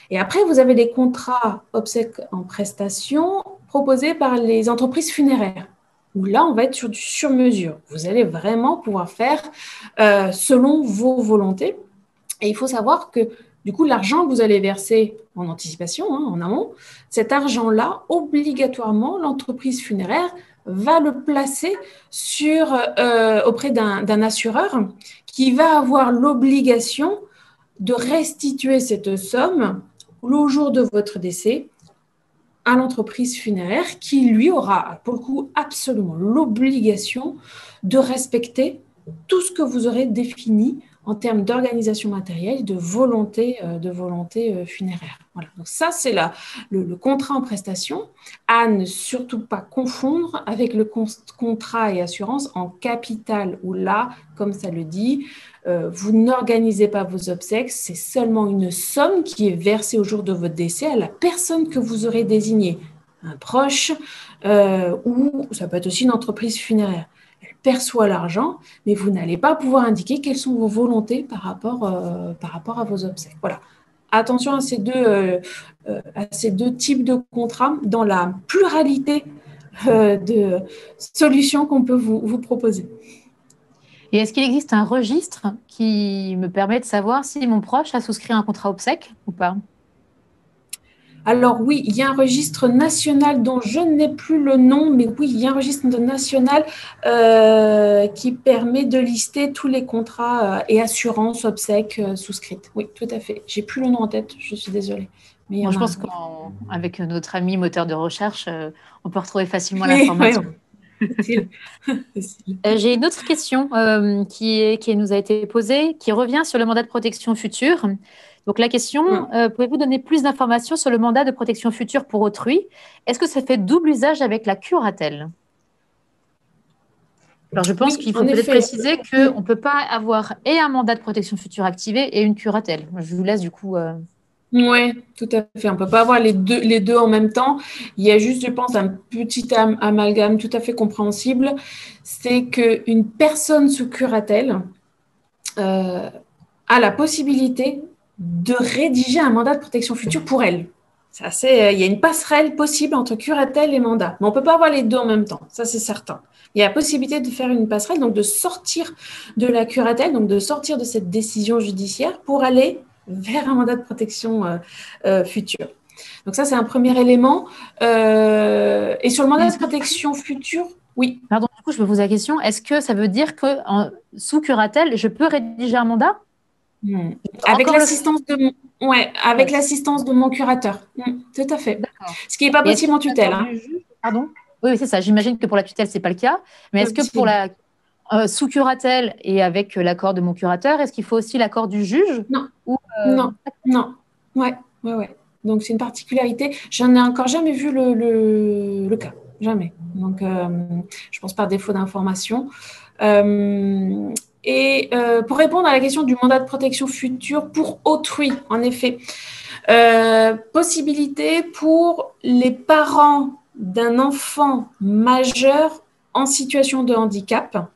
Et après, vous avez les contrats obsèques en prestation proposés par les entreprises funéraires, où là, on va être sur du sur-mesure. Vous allez vraiment pouvoir faire selon vos volontés. Et il faut savoir que, du coup, l'argent que vous allez verser en anticipation, en amont, cet argent-là, obligatoirement, l'entreprise funéraire va le placer auprès d'un assureur qui va avoir l'obligation de restituer cette somme le jour de votre décès à l'entreprise funéraire qui, lui, aura, pour le coup, absolument l'obligation de respecter tout ce que vous aurez défini en termes d'organisation matérielle, de volonté funéraire. Voilà. Donc ça, c'est le contrat en prestation à ne surtout pas confondre avec le contrat et assurance en capital, où là, comme ça le dit, vous n'organisez pas vos obsèques, c'est seulement une somme qui est versée au jour de votre décès à la personne que vous aurez désignée, un proche, ou ça peut être aussi une entreprise funéraire. Elle perçoit l'argent, mais vous n'allez pas pouvoir indiquer quelles sont vos volontés par rapport à vos obsèques. Voilà. Attention à ces deux types de contrats dans la pluralité de solutions qu'on peut vous proposer. Et est-ce qu'il existe un registre qui me permet de savoir si mon proche a souscrit un contrat obsèque ou pas? Alors oui, il y a un registre national dont je n'ai plus le nom, mais oui, il y a un registre national qui permet de lister tous les contrats et assurances obsèques souscrites. Oui, tout à fait. J'ai plus le nom en tête, je suis désolée. Mais Bon, je pense qu'avec notre ami moteur de recherche, on peut retrouver facilement oui, l'information. Oui. J'ai une autre question qui nous a été posée, qui revient sur le mandat de protection future. Donc la question, pouvez-vous donner plus d'informations sur le mandat de protection future pour autrui? Est-ce que ça fait double usage avec la curatelle? Alors je pense qu'il faut peut-être préciser qu'on ne peut pas avoir et un mandat de protection future activé et une curatelle. Je vous laisse du coup... Oui, tout à fait. On ne peut pas avoir les deux en même temps. Il y a juste, je pense, un petit amalgame tout à fait compréhensible. C'est qu'une personne sous curatelle a la possibilité de rédiger un mandat de protection future pour elle. Il y a une passerelle possible entre curatelle et mandat. Mais on ne peut pas avoir les deux en même temps. Ça, c'est certain. Il y a la possibilité de faire une passerelle, donc de sortir de la curatelle, donc de sortir de cette décision judiciaire pour aller vers un mandat de protection future. Donc ça, c'est un premier élément. Et sur le mandat de protection future, oui. Pardon, du coup, je me pose la question. Est-ce que ça veut dire que sous curatelle, je peux rédiger un mandat? Avec l'assistance de mon curateur. Tout à fait. Ce qui n'est pas possible en tutelle. Pardon? Oui, c'est ça. J'imagine que pour la tutelle, ce n'est pas le cas. Mais est-ce que pour la sous curatelle et avec l'accord de mon curateur, est-ce qu'il faut aussi l'accord du juge? Non. Non. Ouais. Donc, c'est une particularité. J'en ai encore jamais vu le cas. Jamais. Donc, je pense par défaut d'information. Et pour répondre à la question du mandat de protection future pour autrui, en effet, possibilité pour les parents d'un enfant majeur en situation de handicap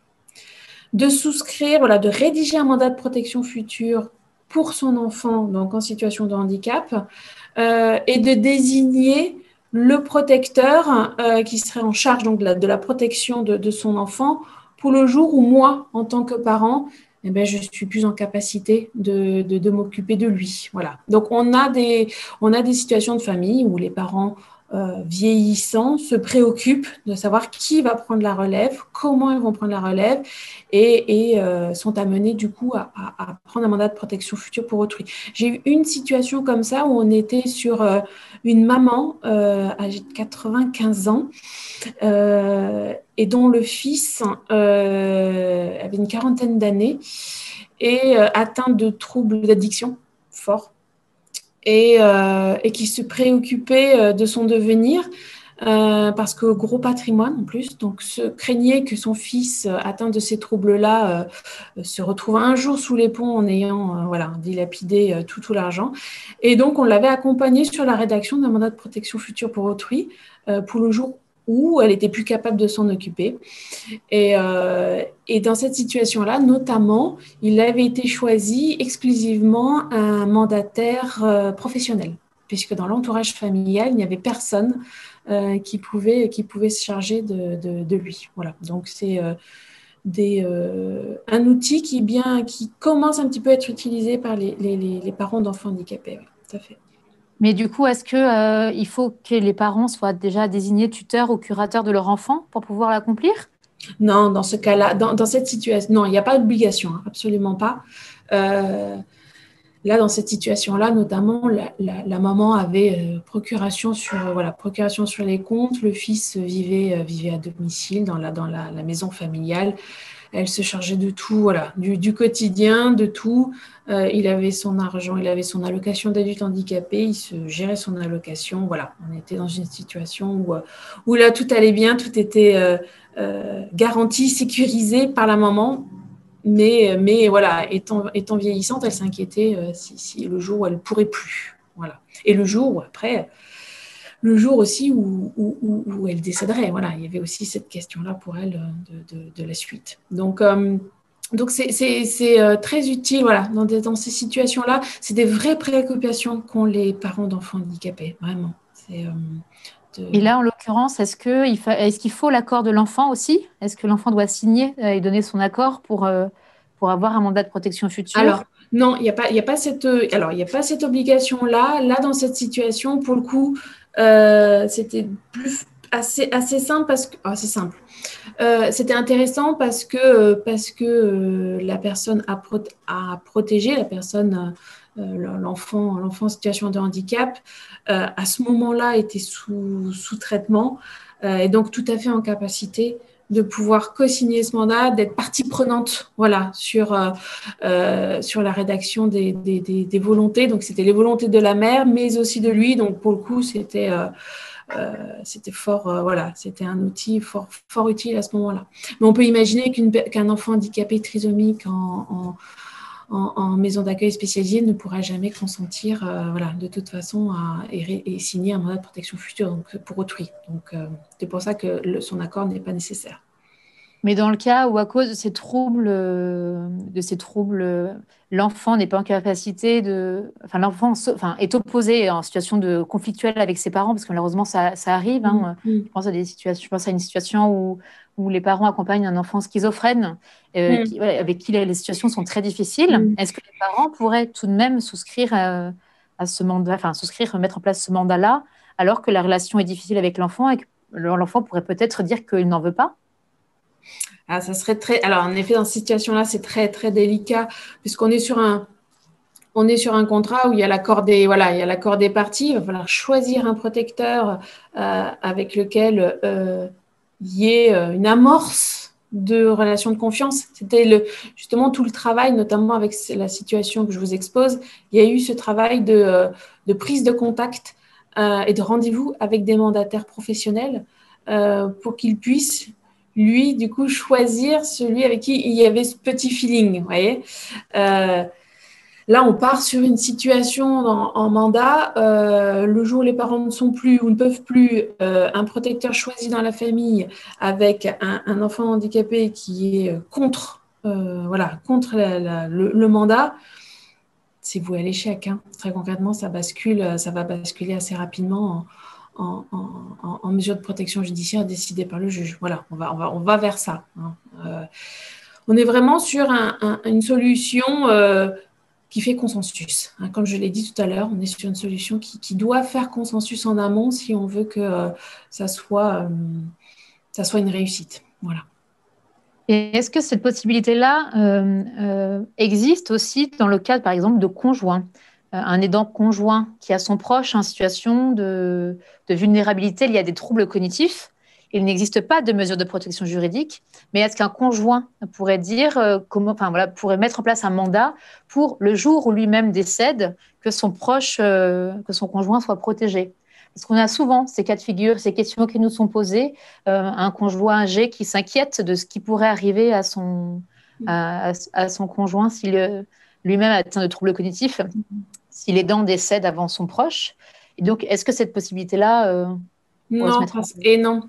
de souscrire, de rédiger un mandat de protection future pour son enfant, donc en situation de handicap, et de désigner le protecteur qui serait en charge donc, de la protection de son enfant pour le jour où moi, en tant que parent, je suis plus en capacité de m'occuper de lui. Voilà. Donc, on a des situations de famille où les parents vieillissants se préoccupent de savoir qui va prendre la relève, comment ils vont prendre la relève et sont amenés du coup à prendre un mandat de protection future pour autrui. J'ai eu une situation comme ça où on était sur une maman âgée de 95 ans et dont le fils avait une quarantaine d'années et atteint de troubles d'addiction forts. Et qui se préoccupait de son devenir parce que gros patrimoine en plus, donc craignait que son fils atteint de ces troubles-là se retrouve un jour sous les ponts en ayant dilapidé tout l'argent. Et donc, on l'avait accompagnée sur la rédaction d'un mandat de protection future pour autrui pour le jour où elle était plus capable de s'en occuper. Et dans cette situation-là, notamment, il avait été choisi exclusivement un mandataire professionnel, puisque dans l'entourage familial, il n'y avait personne qui pouvait se charger de lui. Voilà. Donc, c'est un outil qui commence un petit peu à être utilisé par les parents d'enfants handicapés. Oui, tout à fait. Mais du coup, est-ce que, il faut que les parents soient déjà désignés tuteurs ou curateurs de leur enfant pour pouvoir l'accomplir? Non, dans ce cas-là, dans cette situation, non, il n'y a pas d'obligation, hein, absolument pas. Là, dans cette situation-là, notamment, la maman avait procuration sur les comptes. Le fils vivait à domicile dans la maison familiale. Elle se chargeait de tout, voilà, du quotidien, de tout. Il avait son argent, il avait son allocation d'adulte handicapé, il se gérait son allocation. Voilà, on était dans une situation où là, tout allait bien, tout était garanti, sécurisé par la maman. Mais voilà, étant vieillissante, elle s'inquiétait si le jour où elle ne pourrait plus. Voilà. Et le jour où après, le jour aussi où elle décéderait. Voilà, il y avait aussi cette question-là pour elle de la suite. Donc c'est très utile, voilà, dans ces situations-là. C'est des vraies préoccupations qu'ont les parents d'enfants handicapés, vraiment. Et là, en l'occurrence, est-ce qu'il faut l'accord de l'enfant aussi? Est-ce que l'enfant doit signer et donner son accord pour avoir un mandat de protection future? Alors, non, il y a pas cette obligation-là. Là, dans cette situation, pour le coup, c'était assez simple c'est simple. C'était intéressant parce que la personne à protéger, l'enfant en situation de handicap, à ce moment-là était sous traitement et donc tout à fait en capacité de pouvoir co-signer ce mandat, d'être partie prenante, voilà, sur la rédaction des volontés. Donc c'était les volontés de la mère, mais aussi de lui. Donc pour le coup, c'était fort, c'était un outil fort utile à ce moment-là. Mais on peut imaginer qu'un enfant handicapé trisomique en maison d'accueil spécialisée ne pourra jamais consentir, de toute façon, et signer un mandat de protection future donc, pour autrui. Donc, c'est pour ça que son accord n'est pas nécessaire. Mais dans le cas où, à cause de ces troubles, l'enfant n'est pas en capacité enfin, est opposé en situation de conflictuelle avec ses parents, parce que malheureusement, ça arrive. Hein. Je pense à une situation où les parents accompagnent un enfant schizophrène, avec qui les situations sont très difficiles. Est-ce que les parents pourraient tout de même souscrire à ce mandat, enfin, mettre en place ce mandat-là, alors que la relation est difficile avec l'enfant et que l'enfant pourrait peut-être dire qu'il n'en veut pas? Ah, ça serait alors, en effet, dans cette situation-là, c'est très, très délicat, puisqu'on est sur un contrat où il y a l'accord des parties. Il va falloir choisir un protecteur avec lequel il y ait une amorce de relation de confiance. C'était justement tout le travail, notamment avec la situation que je vous expose. Il y a eu ce travail de prise de contact et de rendez-vous avec des mandataires professionnels pour qu'ils puissent lui, du coup, choisir celui avec qui il y avait ce petit feeling, vous voyez. Là, on part sur une situation en mandat. Le jour où les parents ne sont plus ou ne peuvent plus, un protecteur choisi dans la famille avec un enfant handicapé qui est contre le mandat, c'est voué à l'échec. Hein. Très concrètement, ça va basculer assez rapidement en mesure de protection judiciaire décidée par le juge. Voilà, on va vers ça. Hein. On est vraiment sur une solution qui fait consensus. Hein. Comme je l'ai dit tout à l'heure, on est sur une solution qui doit faire consensus en amont si on veut que ça soit une réussite. Voilà. Et est-ce que cette possibilité-là existe aussi dans le cadre, par exemple, de conjoints? Un aidant conjoint qui a son proche en situation de vulnérabilité liée à des troubles cognitifs. Il n'existe pas de mesure de protection juridique, mais est-ce qu'un conjoint pourrait dire pourrait mettre en place un mandat pour le jour où lui-même décède, que son conjoint soit protégé? Parce qu'on a souvent ces cas de figure, ces questions qui nous sont posées, un conjoint âgé qui s'inquiète de ce qui pourrait arriver à son conjoint s'il lui-même atteint de troubles cognitifs, si l'aidant décède avant son proche. Et donc, est-ce que cette possibilité-là pourrait se Non, mettre en place? et non.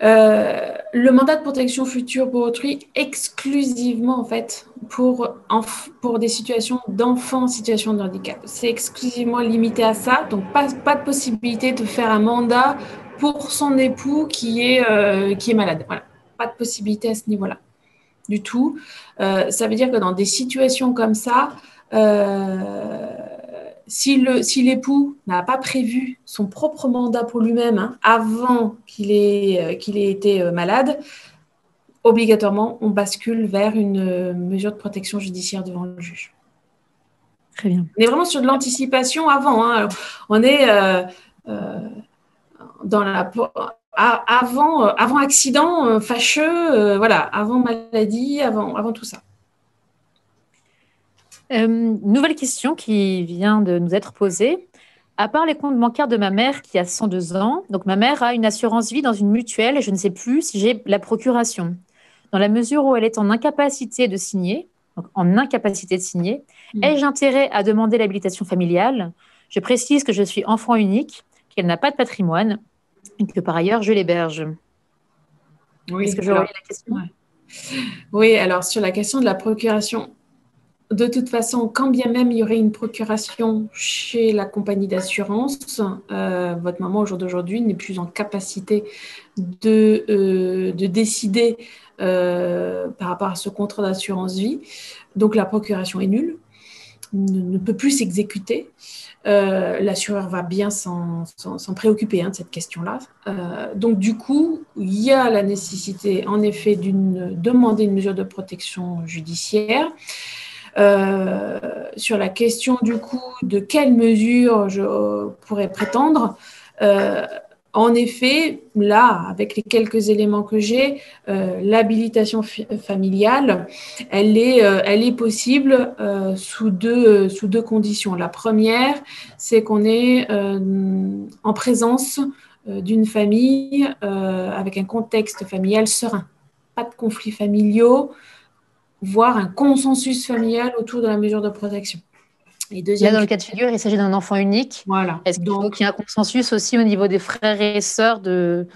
Le mandat de protection future pour autrui exclusivement en fait pour des situations d'enfants en situation de handicap. C'est exclusivement limité à ça, donc pas de possibilité de faire un mandat pour son époux qui est malade. Voilà, pas de possibilité à ce niveau-là du tout. Ça veut dire que dans des situations comme ça, si l'époux n'a pas prévu son propre mandat pour lui-même avant qu'il ait été malade, obligatoirement, on bascule vers une mesure de protection judiciaire devant le juge. Très bien. On est vraiment sur de l'anticipation avant. Alors, on est dans la... Avant accident fâcheux, voilà, avant maladie, avant tout ça. Nouvelle question qui vient de nous être posée. À part les comptes bancaires de ma mère qui a 102 ans, donc ma mère a une assurance vie dans une mutuelle et je ne sais plus si j'ai la procuration. Dans la mesure où elle est en incapacité de signer, ai-je intérêt à demander l'habilitation familiale? Je précise que je suis enfant unique, qu'elle n'a pas de patrimoine et que par ailleurs je l'héberge. Oui, est-ce que je relis la question? Oui, alors sur la question de la procuration, de toute façon, quand bien même il y aurait une procuration chez la compagnie d'assurance, votre maman au jour d'aujourd'hui n'est plus en capacité de décider par rapport à ce contrat d'assurance vie. Donc la procuration est nulle, ne peut plus s'exécuter. L'assureur va bien s'en préoccuper de cette question-là. Donc du coup, il y a la nécessité en effet de demander une mesure de protection judiciaire. Sur la question du coup de quelle mesure je pourrais prétendre, en effet, là, avec les quelques éléments que j'ai, l'habilitation familiale, elle est possible sous deux conditions. La première, c'est qu'on est en présence d'une famille avec un contexte familial serein. Pas de conflits familiaux, voire un consensus familial autour de la mesure de protection. Et là, dans le cas de figure, il s'agit d'un enfant unique. Voilà. Est-ce qu'il faut qu'il y ait un consensus aussi au niveau des frères et sœurs de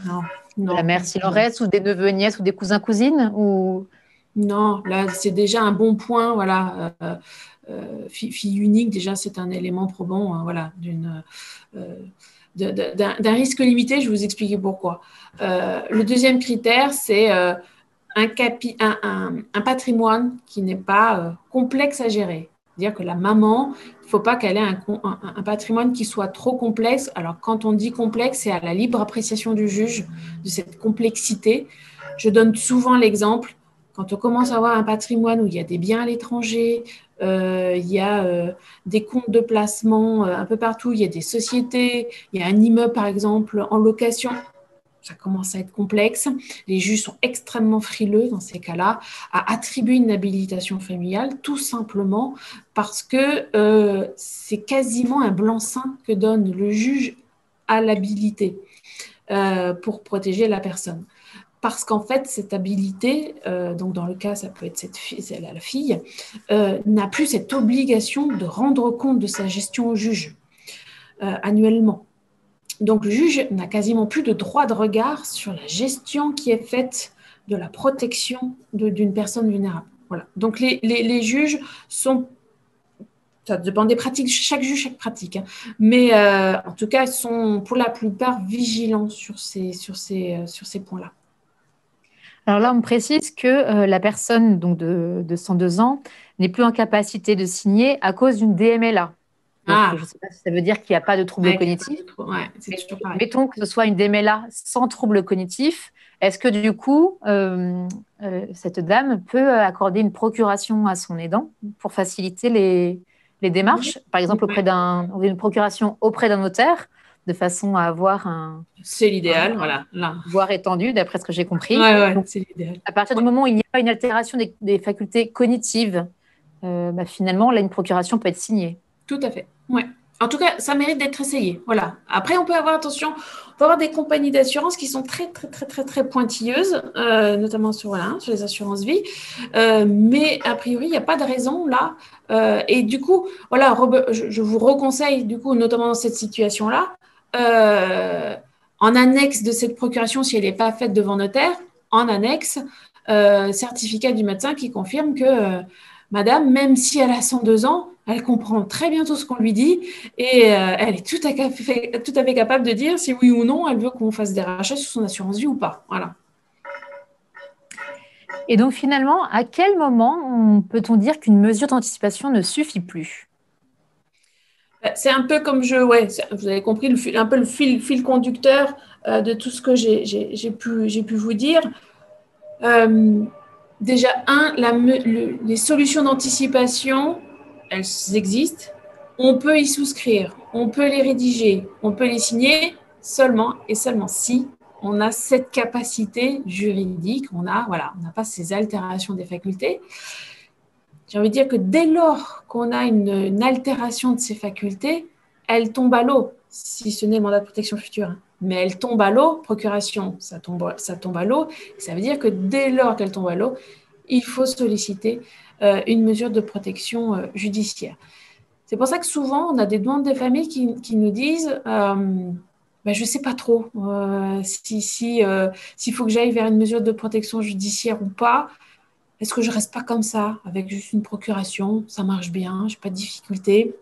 la mère, s'il en reste, ou des neveux et nièces, ou des cousins, cousines ou... Non, là, c'est déjà un bon point. Voilà. Fille unique, déjà, c'est un élément probant voilà, d'un risque limité. Je vais vous expliquer pourquoi. Le deuxième critère, c'est un patrimoine qui n'est pas complexe à gérer. C'est-à-dire que la maman, il ne faut pas qu'elle ait un patrimoine qui soit trop complexe. Alors, quand on dit complexe, c'est à la libre appréciation du juge de cette complexité. Je donne souvent l'exemple, quand on commence à avoir un patrimoine où il y a des biens à l'étranger, il y a des comptes de placement un peu partout, il y a des sociétés, il y a un immeuble, par exemple, en location. Ça commence à être complexe. Les juges sont extrêmement frileux dans ces cas-là à attribuer une habilitation familiale, tout simplement parce que c'est quasiment un blanc-seing que donne le juge à l'habilité pour protéger la personne. Parce qu'en fait, cette habilité, donc dans le cas, ça peut être la fille, n'a plus cette obligation de rendre compte de sa gestion au juge annuellement. Donc, le juge n'a quasiment plus de droit de regard sur la gestion qui est faite de la protection d'une personne vulnérable. Voilà. Donc, les juges sont... Ça dépend des pratiques, chaque juge, chaque pratique. Mais en tout cas, ils sont pour la plupart vigilants sur ces points-là. Alors là, on me précise que la personne donc de 102 ans n'est plus en capacité de signer à cause d'une DMLA. Donc, je ne sais pas si ça veut dire qu'il n'y a pas de trouble cognitif. C'est toujours pareil. Mettons que ce soit une DMLA sans trouble cognitif. Est-ce que du coup, cette dame peut accorder une procuration à son aidant pour faciliter les démarches, par exemple une procuration auprès d'un notaire, de façon à avoir c'est l'idéal, voilà. Voire étendu, d'après ce que j'ai compris. Donc, c'est l'idéal. À partir du moment où il n'y a pas une altération des facultés cognitives, finalement, là, une procuration peut être signée. Tout à fait, ouais. En tout cas, ça mérite d'être essayé. Voilà. Après, on peut avoir, attention, on peut avoir des compagnies d'assurance qui sont très, très, très, très, très pointilleuses, notamment sur, voilà, sur les assurances vie. Mais a priori, il n'y a pas de raison là. Et du coup, voilà, je vous reconseille, du coup, notamment dans cette situation-là, en annexe de cette procuration, si elle n'est pas faite devant notaire, en annexe, certificat du médecin qui confirme que madame, même si elle a 102 ans, elle comprend très bien tout ce qu'on lui dit et elle est tout à fait capable de dire si oui ou non elle veut qu'on fasse des rachats sur son assurance vie ou pas. Voilà. Et donc finalement, à quel moment peut-on dire qu'une mesure d'anticipation ne suffit plus? C'est un peu comme ouais, vous avez compris, un peu le fil conducteur de tout ce que j'ai pu vous dire. Déjà, les solutions d'anticipation, elles existent. On peut y souscrire, on peut les rédiger, on peut les signer seulement et seulement si on a cette capacité juridique, on n'a pas ces altérations des facultés. J'ai envie de dire que dès lors qu'on a une altération de ces facultés, elle tombe à l'eau, si ce n'est le mandat de protection future. Mais elle tombe à l'eau, procuration, ça tombe à l'eau. Ça veut dire que dès lors qu'elle tombe à l'eau, il faut solliciter une mesure de protection judiciaire. C'est pour ça que souvent, on a des demandes des familles qui nous disent je ne sais pas trop s'il faut que j'aille vers une mesure de protection judiciaire ou pas. Est-ce que je ne reste pas comme ça, avec juste une procuration? Ça marche bien, je n'ai pas de difficulté.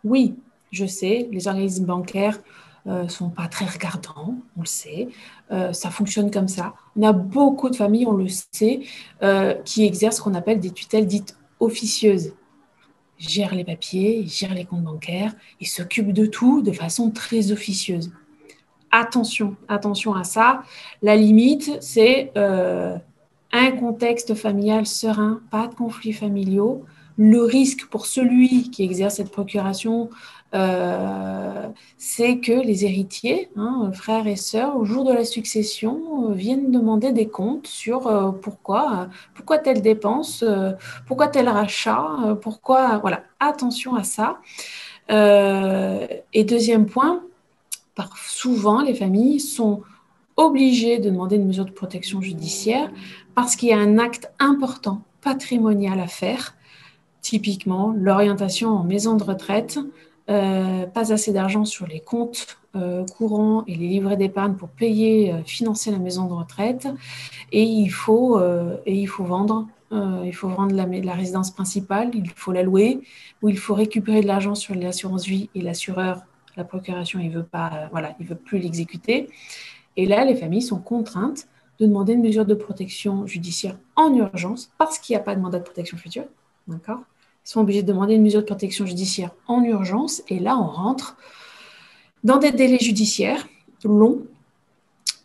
Oui, je sais, les organismes bancaires ne sont pas très regardants, on le sait. Ça fonctionne comme ça. On a beaucoup de familles, on le sait, qui exercent ce qu'on appelle des tutelles dites officieuses. Ils gèrent les papiers, ils gèrent les comptes bancaires, ils s'occupent de tout de façon très officieuse. Attention à ça. La limite, c'est un contexte familial serein, pas de conflits familiaux. Le risque pour celui qui exerce cette procuration, c'est que les héritiers, frères et sœurs, au jour de la succession, viennent demander des comptes sur pourquoi telle dépense, pourquoi tel rachat, pourquoi... Voilà, attention à ça. Et deuxième point, souvent, les familles sont obligées de demander une mesure de protection judiciaire parce qu'il y a un acte important patrimonial à faire, typiquement l'orientation en maison de retraite, pas assez d'argent sur les comptes courants et les livrets d'épargne pour financer la maison de retraite, et il faut vendre. Il faut vendre la résidence principale, il faut la louer, ou il faut récupérer de l'argent sur l'assurance vie et l'assureur, la procuration, il veut plus l'exécuter. Et là, les familles sont contraintes de demander une mesure de protection judiciaire en urgence parce qu'il n'y a pas de mandat de protection future. D'accord ? Ils sont obligés de demander une mesure de protection judiciaire en urgence. Et là, on rentre dans des délais judiciaires longs.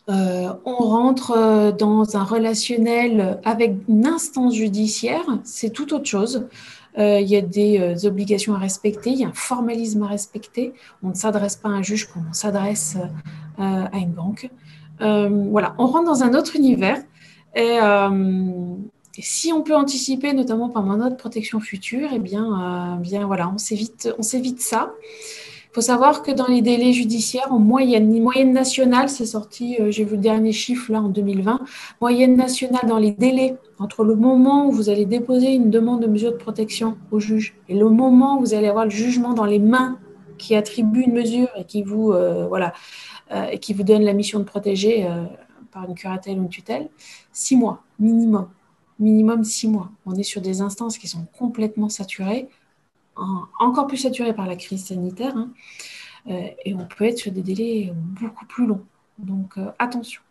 On rentre dans un relationnel avec une instance judiciaire. C'est tout autre chose. Il y a des obligations à respecter, il y a un formalisme à respecter. On ne s'adresse pas à un juge comme on s'adresse à une banque. Voilà, on rentre dans un autre univers. Et si on peut anticiper, notamment par mandat de protection future, bien voilà, on s'évite ça. Il faut savoir que dans les délais judiciaires, en moyenne, une moyenne nationale, c'est sorti, j'ai vu le dernier chiffre là en 2020, moyenne nationale dans les délais entre le moment où vous allez déposer une demande de mesure de protection au juge et le moment où vous allez avoir le jugement dans les mains qui attribue une mesure et qui vous, et qui vous donne la mission de protéger par une curatelle ou une tutelle, 6 mois minimum. Minimum 6 mois. On est sur des instances qui sont complètement saturées, encore plus saturées par la crise sanitaire, et on peut être sur des délais beaucoup plus longs. Donc, attention.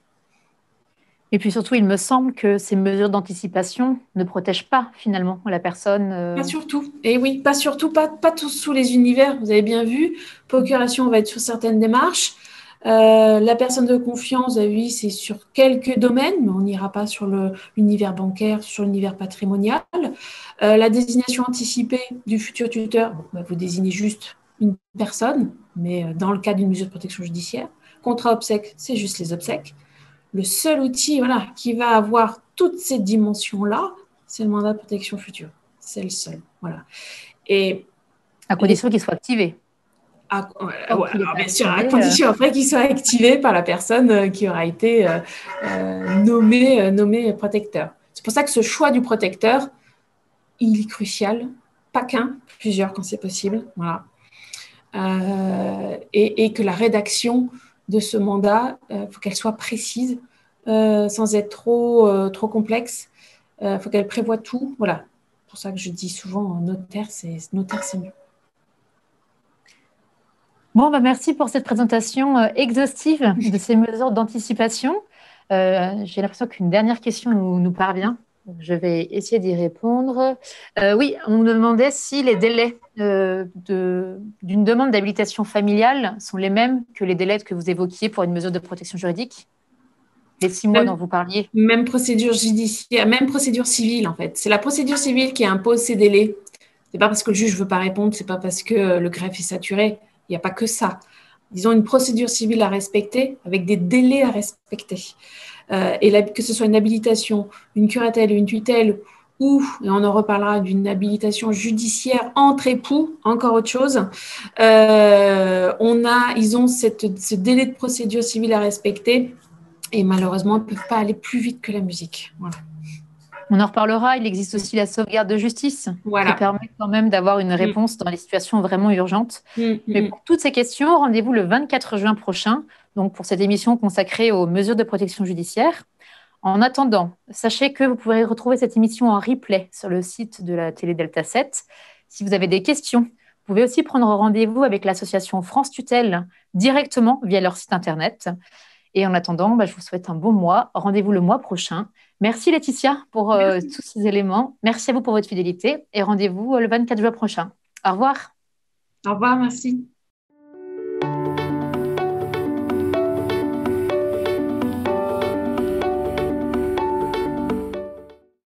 Et puis surtout, il me semble que ces mesures d'anticipation ne protègent pas finalement la personne. Pas surtout. Et oui, pas surtout, pas tous sous les univers. Vous avez bien vu, procuration va être sur certaines démarches. La personne de confiance, oui, c'est sur quelques domaines, mais on n'ira pas sur l'univers bancaire, sur l'univers patrimonial. La désignation anticipée du futur tuteur, vous désignez juste une personne, mais dans le cas d'une mesure de protection judiciaire. Contrat obsèque, c'est juste les obsèques. Le seul outil qui va avoir toutes ces dimensions-là, c'est le mandat de protection future. C'est le seul. Voilà. Et à condition qu'il soit activé. Tant Ouais, qu'il n'est alors pas bien sûr, à activé. condition après qu'il soit activé par la personne qui aura été nommée protecteur. C'est pour ça que ce choix du protecteur, il est crucial. Pas qu'un, plusieurs quand c'est possible. Voilà. Et que la rédaction de ce mandat, faut qu'elle soit précise, sans être trop complexe. Faut qu'elle prévoie tout. Voilà. C'est pour ça que je dis souvent notaire, c'est mieux. Bon, bah, merci pour cette présentation exhaustive de ces mesures d'anticipation. J'ai l'impression qu'une dernière question nous parvient. Je vais essayer d'y répondre. Oui, on me demandait si les délais d'une demande d'habilitation familiale sont les mêmes que les délais que vous évoquiez pour une mesure de protection juridique, les 6 mois dont vous parliez. Même procédure judiciaire, même procédure civile en fait. C'est la procédure civile qui impose ces délais. C'est pas parce que le juge veut pas répondre, c'est pas parce que le greffe est saturé. Il n'y a pas que ça. Ils ont une procédure civile à respecter avec des délais à respecter. Que ce soit une habilitation, une curatelle, une tutelle ou, et on en reparlera, d'une habilitation judiciaire entre époux, encore autre chose, ils ont ce délai de procédure civile à respecter et malheureusement, ils ne peuvent pas aller plus vite que la musique. Voilà. On en reparlera. Il existe aussi la sauvegarde de justice qui Voilà. permet quand même d'avoir une réponse dans les situations vraiment urgentes. Mais pour toutes ces questions, rendez-vous le 24 juin prochain, donc pour cette émission consacrée aux mesures de protection judiciaire. En attendant, sachez que vous pourrez retrouver cette émission en replay sur le site de la télé Delta 7. Si vous avez des questions, vous pouvez aussi prendre rendez-vous avec l'association France Tutelle directement via leur site internet. Et en attendant, je vous souhaite un bon mois. Rendez-vous le mois prochain. Merci Laetitia pour tous ces éléments. Merci à vous pour votre fidélité et rendez-vous le 24 juin prochain. Au revoir. Au revoir, merci.